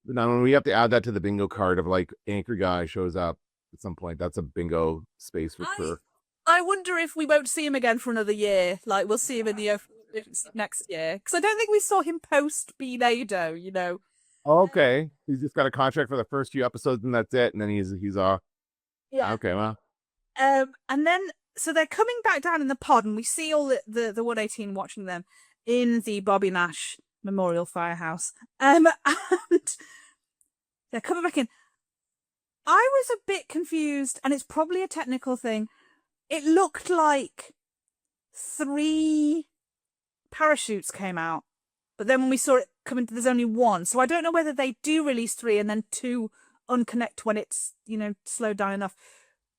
now we have to add that to the bingo card of like anchor guy shows up at some point. That's a bingo space for sure. I wonder if we won't see him again for another year. Like we'll see him in the next year, because I don't think we saw him post Beanado. Okay, he's just got a contract for the first few episodes and that's it, and then he's off. Yeah. Okay, well. And then so they're coming back down in the pod, and we see all the 118 watching them in the Bobby Nash Memorial Firehouse. And they're coming back in. I was a bit confused, and it's probably a technical thing. It looked like 3 parachutes came out, but then when we saw it coming, there's only 1. So I don't know whether they do release 3 and then 2 unconnect when it's slowed down enough.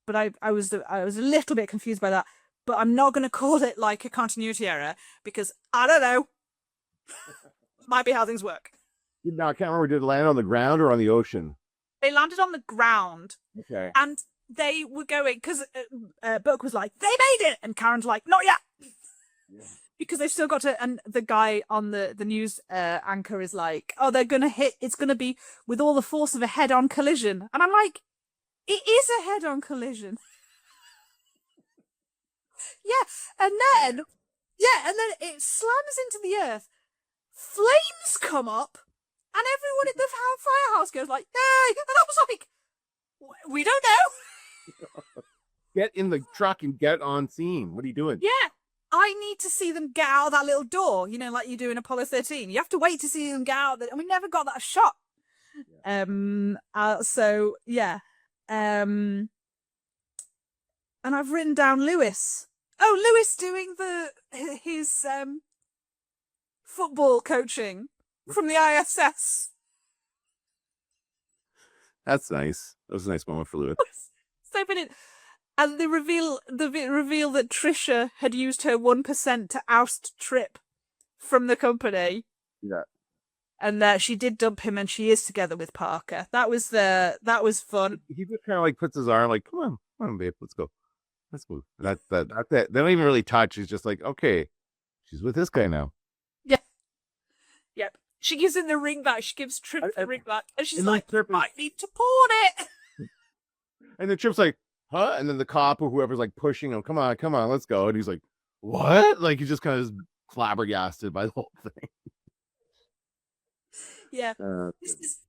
But I was a little bit confused by that. But I'm not going to call it like a continuity error, because I don't know. Might be how things work. No, I can't remember. Did it land on the ground or on the ocean? They landed on the ground. Okay. And they were going, because Burke was like, they made it! And Karen's like, not yet! Yeah. Because they've still got to, and the guy on the news anchor is like, oh, they're going to hit, it's going to be with all the force of a head-on collision. And I'm like, it is a head-on collision. and then it slams into the earth. Flames come up, and everyone in the firehouse goes like, yay! And I was like, we don't know. Get in the truck and get on scene. What are you doing? Yeah. I need to see them get out of that little door, like you do in Apollo 13. You have to wait to see them get out, and we never got that shot. Yeah. So yeah. And I've written down Lewis. Oh, Lewis doing his football coaching from the ISS. That's nice. That was a nice moment for Lewis. So brilliant. And the reveal that Trisha had used her 1% to oust Trip from the company. Yeah. And she did dump him, and she is together with Parker. That was fun. He just kind of like puts his arm like, come on, babe, let's go. Let's move. That's it. They don't even really touch. He's just like, okay, she's with this guy now. Yeah. Yep. She gives him the ring back. She gives Trip the ring back. And she's like, might need to pawn it. And then Trip's like, huh? And then the cop or whoever's like pushing him, come on, let's go. And he's like, what? Like, he's just kind of flabbergasted by the whole thing. Yeah.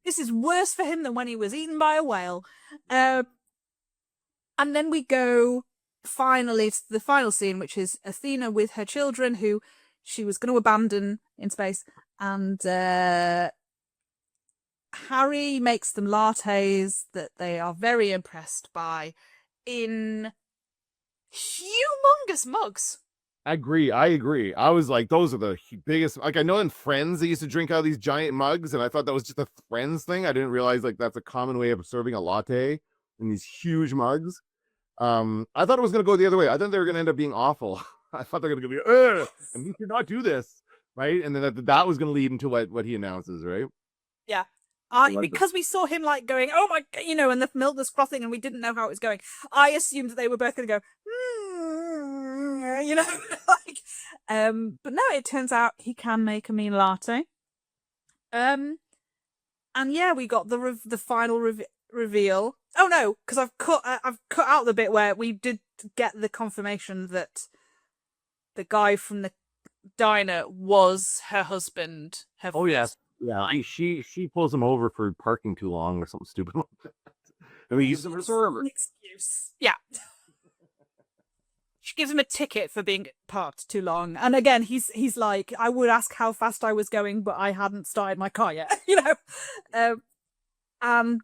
This is worse for him than when he was eaten by a whale. And then we go finally to the final scene, which is Athena with her children, who she was going to abandon in space. And Harry makes them lattes that they are very impressed by in humongous mugs. I agree. I was like, those are the biggest. Like, I know in Friends they used to drink out of these giant mugs, and I thought that was just a Friends thing. I didn't realize like that's a common way of serving a latte in these huge mugs. I thought it was going to go the other way. I thought they were going to end up being awful. I thought they were going to be, and we should not do this, right? And then that was going to lead into what he announces, right? Yeah. Because we saw him like going, oh my, and the milk was frothing, and we didn't know how it was going. I assumed that they were both going to go, but no, it turns out he can make a mean latte. And yeah, we got the final reveal. Oh no, because I've cut out the bit where we did get the confirmation that the guy from the diner was her husband. Oh yes. Yeah, she pulls him over for parking too long or something stupid like that. And we use him as a server. Excuse. Yeah. She gives him a ticket for being parked too long. And again, he's like, I would ask how fast I was going, but I hadn't started my car yet, And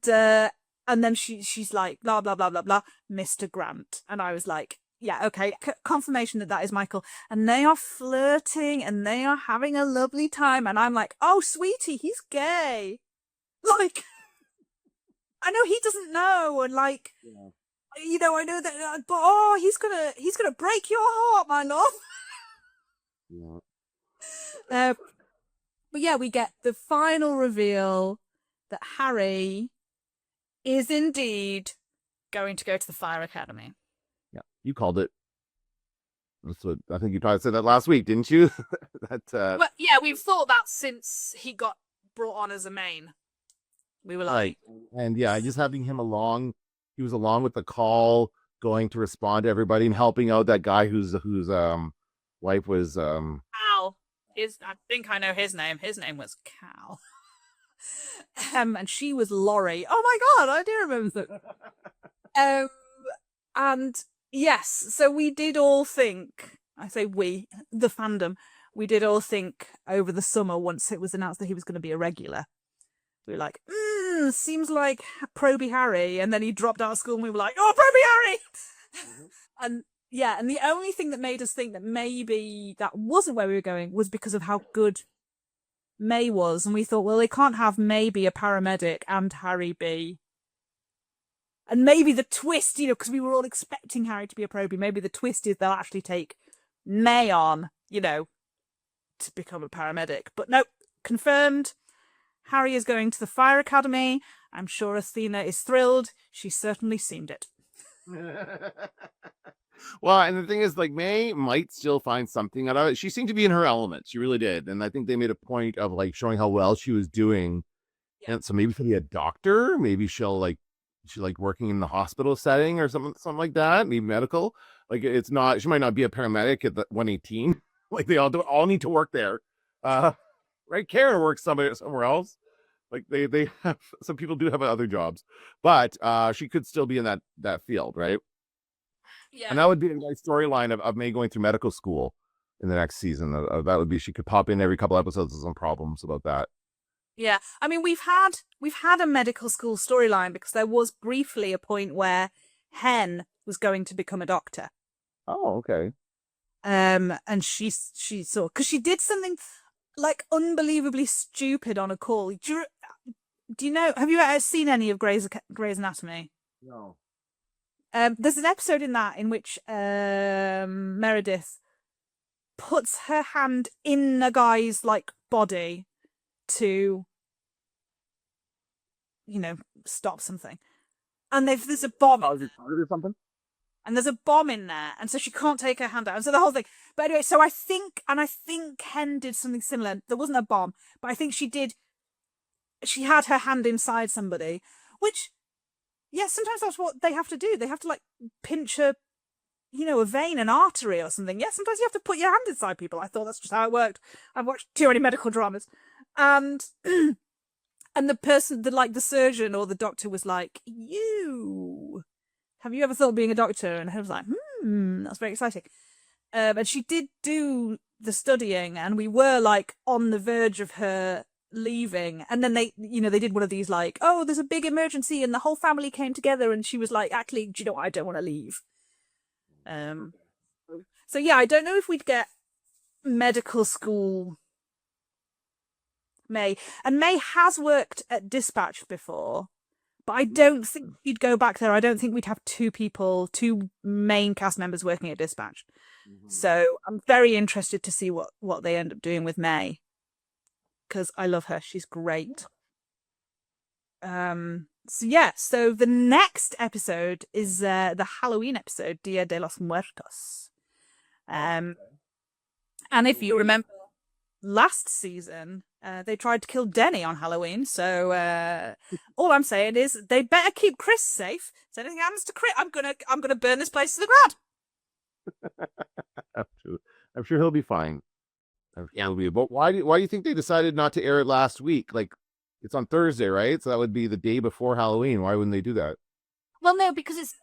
then she's like, blah, blah, blah, blah, blah, Mr. Grant. And I was like, yeah, okay, confirmation that is Michael. And they are flirting and they are having a lovely time. And I'm like, oh, sweetie, he's gay. Like, I know he doesn't know. And like, yeah. I know that, but oh, he's gonna break your heart, my love. Yeah. But yeah, we get the final reveal that Harry is indeed going to go to the Fire Academy. Yeah, you called it. That's what I think you probably said that last week, didn't you? Well, yeah, we've thought that since he got brought on as a main. We were like, and yeah, just having him along, he was along with the call, going to respond to everybody and helping out that guy whose wife was Cal. I think I know his name. His name was Cal. And she was Laurie. Oh my god, I do remember that. And yes, so we did all think, I say we, the fandom, we did all think over the summer once it was announced that he was going to be a regular. We were like, seems like Proby Harry. And then he dropped out of school and we were like, oh, Proby Harry! And yeah, and the only thing that made us think that maybe that wasn't where we were going was because of how good May was. And we thought, well, they can't have May be a paramedic and Harry be. And maybe the twist, because we were all expecting Harry to be a Proby, maybe the twist is they'll actually take May on, to become a paramedic. But no, confirmed. Harry is going to the Fire Academy. I'm sure Athena is thrilled. She certainly seemed it. Well, and the thing is, like, May might still find something out of it. She seemed to be in her element. She really did. And I think they made a point of, like, showing how well she was doing. Yeah. And so maybe she'll be a doctor. Maybe she'll, working in the hospital setting or something like that. Maybe medical. Like, it's not, she might not be a paramedic at the 118. Like, they all need to work there. Right? Karen works somewhere else. Like, they have, some people do have other jobs. But she could still be in that field, right? Yeah. And that would be a nice storyline of May going through medical school in the next season. That would be, she could pop in every couple episodes with some problems about that. Yeah. I mean, we've had a medical school storyline because there was briefly a point where Hen was going to become a doctor. Oh, okay. And she saw, because she did something like unbelievably stupid on a call. Do you know, have you ever seen any of Grey's Anatomy? No. There's an episode in that in which Meredith puts her hand in a guy's body to, stop something, and there's a bomb or something, and there's a bomb in there, and so she can't take her hand out, and so the whole thing. But anyway, so I think Ken did something similar. There wasn't a bomb, but I think she had her hand inside somebody, which. Yeah, sometimes that's what they have to do. They have to pinch a vein, an artery or something. Yeah, sometimes you have to put your hand inside people. I thought that's just how it worked. I've watched too many medical dramas. And the person, the surgeon or the doctor was like, have you ever thought of being a doctor? And I was like, that's very exciting. And she did do the studying, and we were on the verge of her leaving, and then they did one of these oh, there's a big emergency and the whole family came together, and she was like, actually, do you know what, I don't want to leave. So yeah, I don't know if we'd get medical school May, and May has worked at Dispatch before, but I don't think she'd go back there. I don't think we'd have two main cast members working at Dispatch. So I'm very interested to see what they end up doing with May, because I love her. She's great. So the next episode is the Halloween episode, Dia de los Muertos. And if you remember last season, they tried to kill Denny on Halloween. So all I'm saying is they better keep Chris safe. If anything happens to Chris, I'm gonna burn this place to the ground. I'm sure he'll be fine. Yeah, but why do you think they decided not to air it last week? Like, it's on Thursday, right? So that would be the day before Halloween. Why wouldn't they do that? Well, no, because it's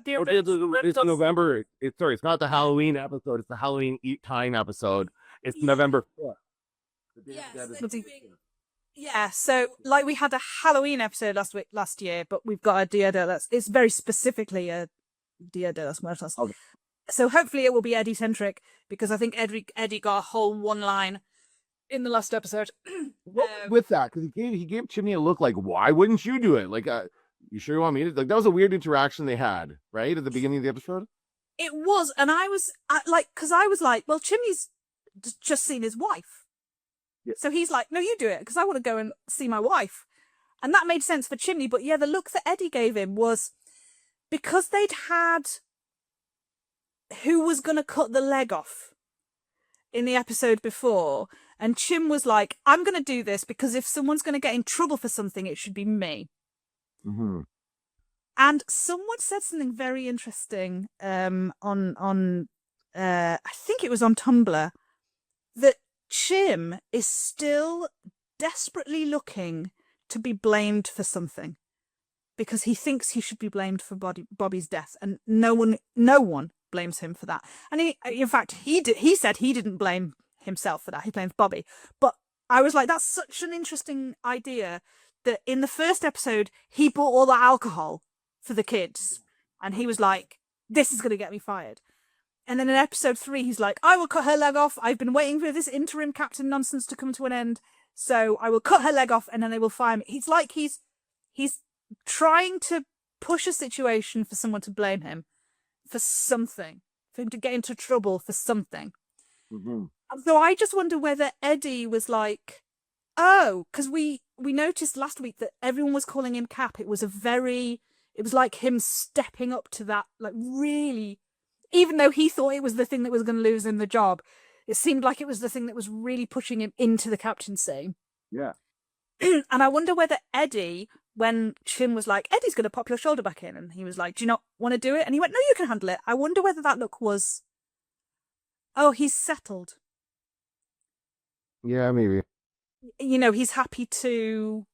it's November. It's not the Halloween episode. It's the Halloween Eat Time episode. It's November 4th. Yeah, so we had a Halloween episode last year, but we've got a Dia de los. It's very specifically a Dia de los Muertos. Okay. So hopefully it will be Eddie centric, because I think Eddie got a whole one line in the last episode. With that, because he gave Chimney a look like, why wouldn't you do it? Like, you sure you want me to? Like, that was a weird interaction they had, right, at the beginning of the episode. It was, and I was because I was like, well, Chimney's just seen his wife. Yeah. So he's like, no, you do it because I want to go and see my wife. And that made sense for Chimney. But yeah, the look that Eddie gave him was because they'd had who was going to cut the leg off in the episode before. And Chim was like, I'm going to do this because if someone's going to get in trouble for something, it should be me. Mm-hmm. And someone said something very interesting on I think it was on Tumblr, that Chim is still desperately looking to be blamed for something because he thinks he should be blamed for Bobby's death, and no one blames him for that. And in fact, he said he didn't blame himself for that. He blames Bobby. But I was like, that's such an interesting idea that in the first episode, he bought all the alcohol for the kids. And he was like, this is going to get me fired. And then in episode 3, he's like, I will cut her leg off. I've been waiting for this interim captain nonsense to come to an end. So I will cut her leg off and then they will fire me. He's like, he's trying to push a situation for someone to blame him for something, for him to get into trouble for something. Mm-hmm. And so I just wonder whether Eddie was like, oh, because we noticed last week that everyone was calling him Cap. It was like him stepping up to that, like really, even though he thought it was the thing that was going to lose him the job, it seemed like it was the thing that was really pushing him into the captaincy. Yeah. And I wonder whether Eddie, when Chim was like, Eddie's going to pop your shoulder back in, and he was like, do you not want to do it? And he went, no, you can handle it. I wonder whether that look was, oh, he's settled. Yeah, maybe. You know, he's happy to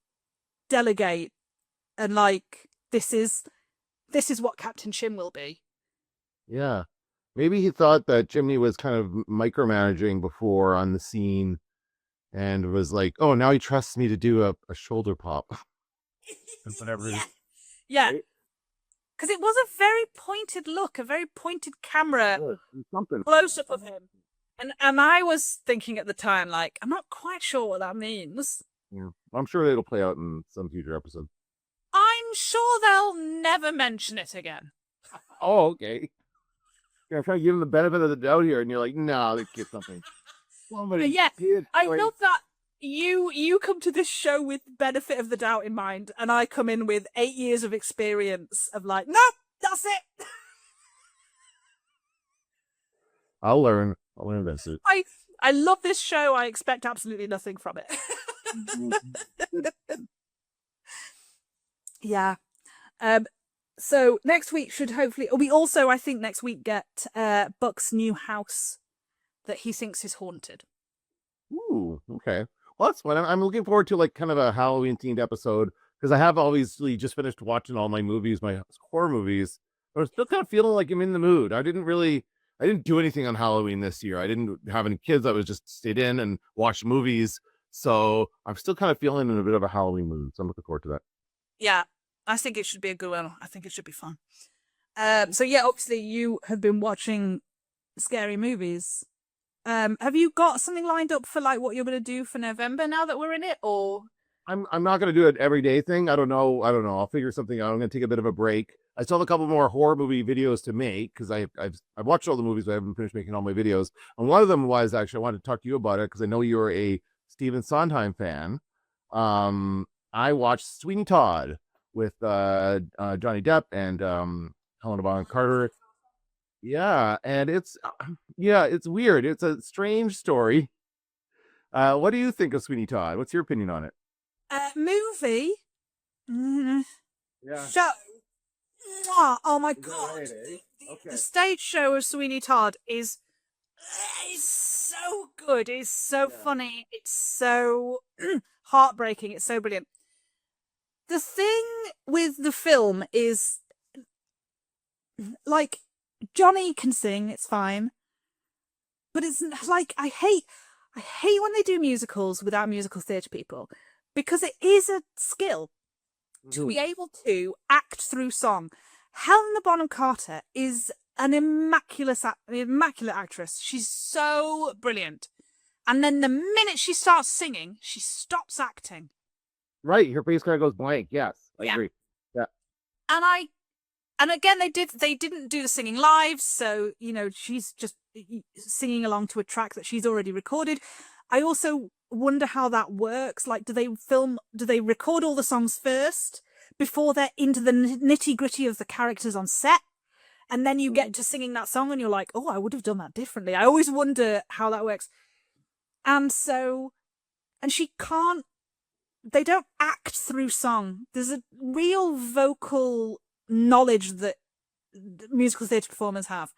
delegate and like, this is what Captain Chim will be. Yeah. Maybe he thought that Chimney was kind of micromanaging before on the scene and was like, oh, now he trusts me to do a shoulder pop. Whatever. Yeah. Because it was a very pointed look, a very pointed camera close-up of him. And I was thinking at the time, like, I'm not quite sure what that means. Yeah. I'm sure it'll play out in some future episode. I'm sure they'll never mention it again. Oh, okay. Yeah, I'm trying to give him the benefit of the doubt here, and you're like, no, they get something. Yeah, I love that you come to this show with benefit of the doubt in mind, and I come in with 8 years of experience of like, nope, that's it. I'll learn this. I love this show. I expect absolutely nothing from it. Yeah. So next week should hopefully. We also, I think, next week get Buck's new house that he thinks is haunted. Ooh, okay. Well, that's fun. I'm looking forward to like kind of a Halloween themed episode because I have obviously just finished watching all my movies, my horror movies. But I'm still kind of feeling like I'm in the mood. I didn't do anything on Halloween this year. I didn't have any kids. I was just stayed in and watched movies. So I'm still kind of feeling in a bit of a Halloween mood. So I'm looking forward to that. Yeah, I think it should be a good one. I think it should be fun. So yeah, obviously you have been watching scary movies. Have you got something lined up for like what you're going to do for November now that we're in it, or? I'm not going to do an everyday thing. I don't know. I'll figure something out. I'm going to take a bit of a break. I still have a couple more horror movie videos to make because I've watched all the movies, but I haven't finished making all my videos. And one of them was actually I wanted to talk to you about it because I know you're a Stephen Sondheim fan. I watched Sweeney Todd with Johnny Depp and Helena Bonham Carter. Yeah, and it's weird. It's a strange story. What do you think of Sweeney Todd? What's your opinion on it? Movie? Yeah. Show? Oh my god! Right, eh? Okay. The stage show of Sweeney Todd is so good. It's so funny. It's so heartbreaking. It's so brilliant. The thing with the film is, like, Johnny can sing. It's fine, but it's like I hate when they do musicals without musical theatre people because it is a skill to be able to act through song. Helena Bonham Carter is an immaculate actress. She's so brilliant. And then the minute she starts singing, she stops acting. Right, her face kind of goes blank. Yes, I agree. Yeah. And again, they didn't do the singing live, so you know she's just singing along to a track that she's already recorded. I also wonder how that works. Like, do they record all the songs first before they're into the nitty gritty of the characters on set? And then you get to singing that song and you're like, oh, I would have done that differently. I always wonder how that works. And so, and she can't, they don't act through song. There's a real vocal knowledge that musical theatre performers have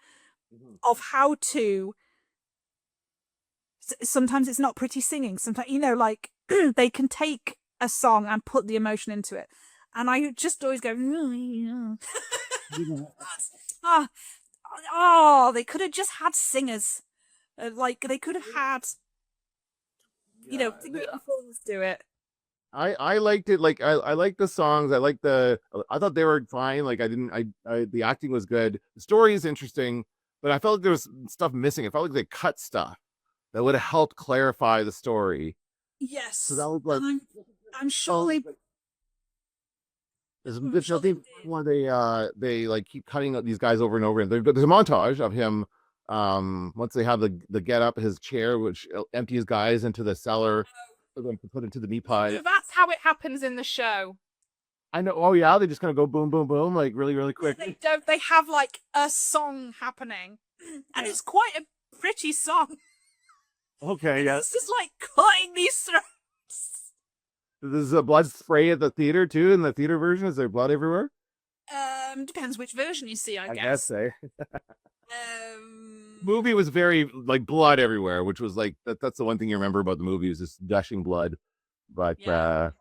of how to, sometimes it's not pretty singing. Sometimes, like they can take a song and put the emotion into it. And I just always go, they could have just had singers. Like they could have had, performers do it. I liked it. Like I liked the songs. I thought they were fine. Like the acting was good. The story is interesting, but I felt like there was stuff missing. It felt like they cut stuff that would have helped clarify the story. Yes. So that was like, I'm sure there's I think when they like keep cutting these guys over and over, and there's a montage of him. Once they have the get up his chair, which empties guys into the cellar. Them to put into the meat pie. That's how it happens in the show. I know. Oh yeah, they just kind of go boom, boom, boom, like really, really quick. They don't. They have like a song happening, and it's quite a pretty song. Okay, yeah. It's just like cutting these throats. There's a blood spray at the theater too. In the theater version, is there blood everywhere? Depends which version you see. I guess. Say. Movie was very like blood everywhere, which was like that's the one thing you remember about the movie is just gushing blood. But that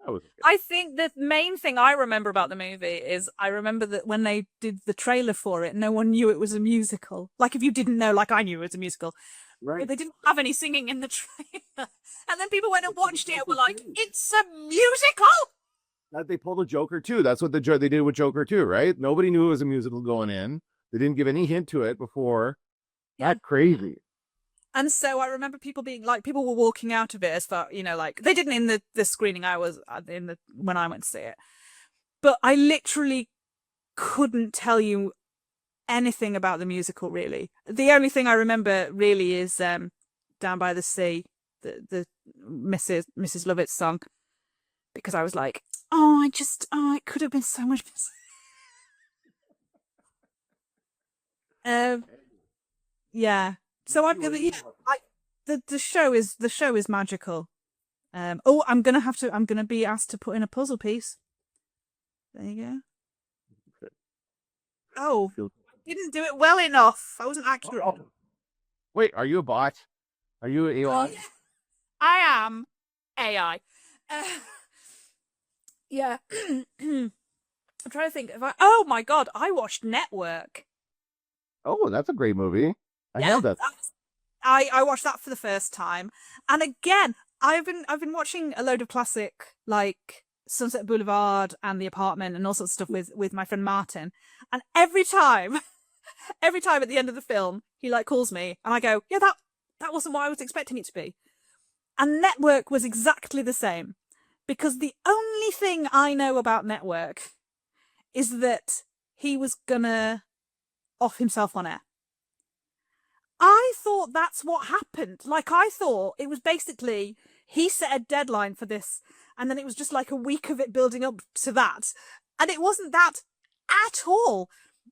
was okay. I think the main thing I remember about the movie is I remember that when they did the trailer for it, no one knew it was a musical. Like if you didn't know, like I knew it was a musical. Right. But they didn't have any singing in the trailer. And then people went and watched it and were like, it's a musical! That they pulled a Joker too. That's what they did with Joker too, right? Nobody knew it was a musical going in. They didn't give any hint to it before. Yeah. That crazy. And so I remember people being like, people were walking out of it as far, like they didn't in the screening I was in when I went to see it. But I literally couldn't tell you anything about the musical really. The only thing I remember really is Down by the Sea, the Mrs. Lovett's song, because I was like, it could have been so much yeah. So I'm gonna the show is magical. I'm gonna be asked to put in a puzzle piece. There you go. Okay. Oh, didn't do it well enough. I wasn't accurate. Oh. Wait, are you a bot? Are you an AI? I am AI. Yeah. I'm trying to think. Oh my god, I watched Network. Oh, that's a great movie. I have that. I watched that for the first time, and again, I've been watching a load of classic like Sunset Boulevard and The Apartment and all sorts of stuff with my friend Martin, and every time at the end of the film, he like calls me, and I go, yeah, that wasn't what I was expecting it to be, and Network was exactly the same, because the only thing I know about Network is that he was gonna off himself on air. I thought that's what happened. Like, I thought it was basically he set a deadline for this, and then it was just like a week of it building up to that. And it wasn't that at all.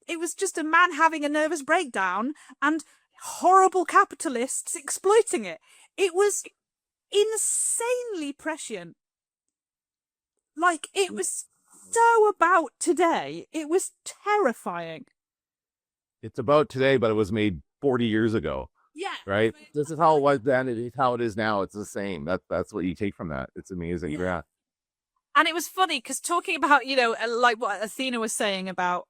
It was just a man having a nervous breakdown and horrible capitalists exploiting it. It was insanely prescient. Like, it was so about today. It was terrifying. It's about today, but it was made 40 years ago. Yeah. Right? This is how it was then. It is how it is now. It's the same. That's what you take from that. It's amazing. Yeah. And it was funny because talking about, like what Athena was saying about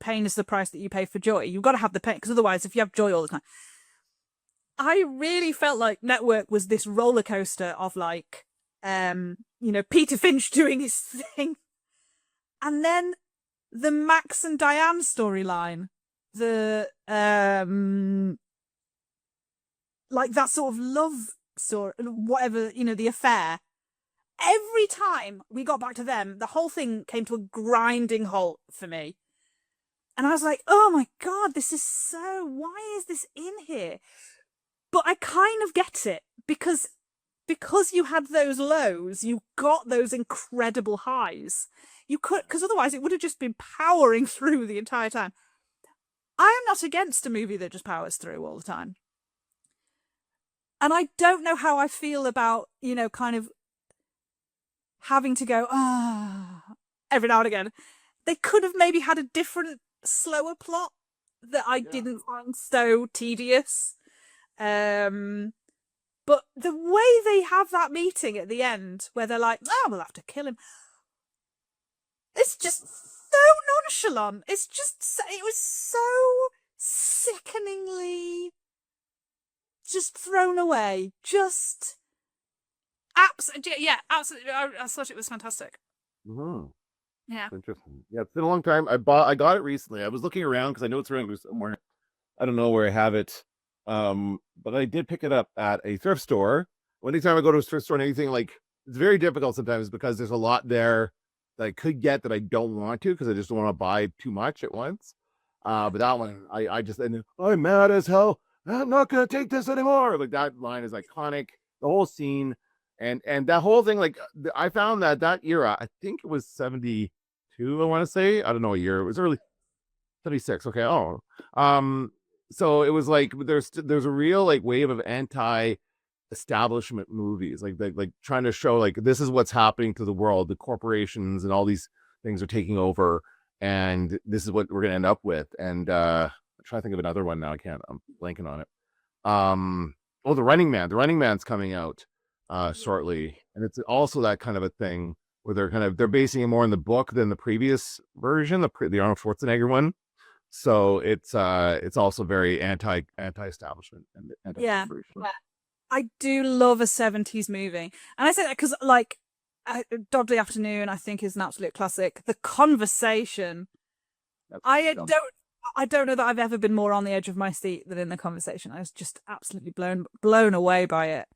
pain is the price that you pay for joy. You've got to have the pain, because otherwise, if you have joy all the time. I really felt like Network was this roller coaster of like, Peter Finch doing his thing. And then the Max and Diane storyline. The like that sort of love story, whatever, the affair. Every time we got back to them, the whole thing came to a grinding halt for me. And I was like, oh my God, why is this in here? But I kind of get it because you had those lows, you got those incredible highs. You could, because otherwise it would have just been powering through the entire time. I am not against a movie that just powers through all the time. And I don't know how I feel about, kind of having to go, every now and again. They could have maybe had a different, slower plot that I didn't find so tedious. But the way they have that meeting at the end, where they're like, we'll have to kill him. It's just so nonchalant. It was so sickeningly just thrown away. Just absolutely. I thought it was fantastic. Mm-hmm. Yeah. Interesting. Yeah, it's been a long time. I got it recently. I was looking around because I know it's around here somewhere. I don't know where I have it. But I did pick it up at a thrift store. Anytime I go to a thrift store and anything, like, it's very difficult sometimes because there's a lot there that I could get that I don't want to because I just don't want to buy too much at once. But that one, I'm mad as hell. I'm not gonna take this anymore. Like, that line is iconic. The whole scene and that whole thing. Like, I found that era. I think it was 72. I want to say. I don't know a year. It was early 76. Okay. Oh. So it was like there's a real wave of anti-establishment movies, like trying to show this is what's happening to the world. The corporations and all these things are taking over, and this is what we're gonna end up with. And I'm trying to think of another one now. I'm blanking on it. The Running Man. The Running Man's coming out shortly, and it's also that kind of a thing where they're basing it more on the book than the previous version, the Arnold Schwarzenegger one. So it's also very anti-establishment and anti-corporation. I do love a 70s movie, and I say that because Dog Day Afternoon, I think, is an absolute classic. The Conversation. I don't know that I've ever been more on the edge of my seat than in The Conversation. I was just absolutely blown away by it.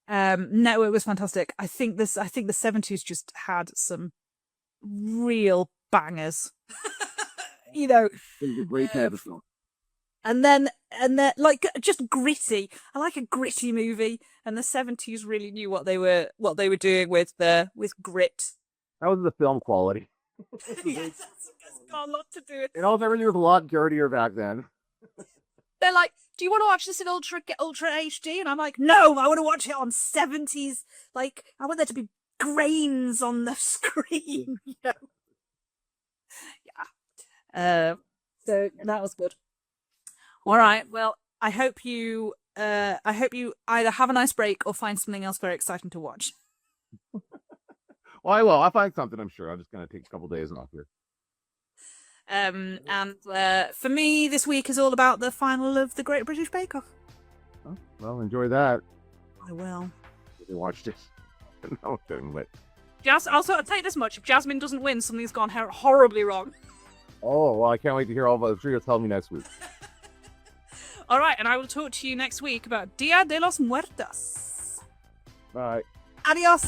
No, it was fantastic. I think the 70s just had some real bangers. Great film. And then just gritty. I like a gritty movie, and the 70s really knew what they were doing with grit. That was the film quality. Yes, that's got a lot to do with it. Everything was a lot dirtier back then. They're like, do you want to watch this in ultra HD? And I'm like, no, I want to watch it on 70s. I want there to be grains on the screen. Yeah. So that was good. All right. Well, I hope you either have a nice break or find something else very exciting to watch. Well, I will. I'll find something, I'm sure. I'm just going to take a couple days off here. And for me, this week is all about the final of the Great British Bake Off. Oh, well, enjoy that. I will. If you watched it. No, but... Also, I'll tell you this much. If Jasmine doesn't win, something's gone horribly wrong. Oh, well, I can't wait to hear all about it. I'm sure you'll tell me next week. All right, and I will talk to you next week about Dia de los Muertos. Bye. Adios.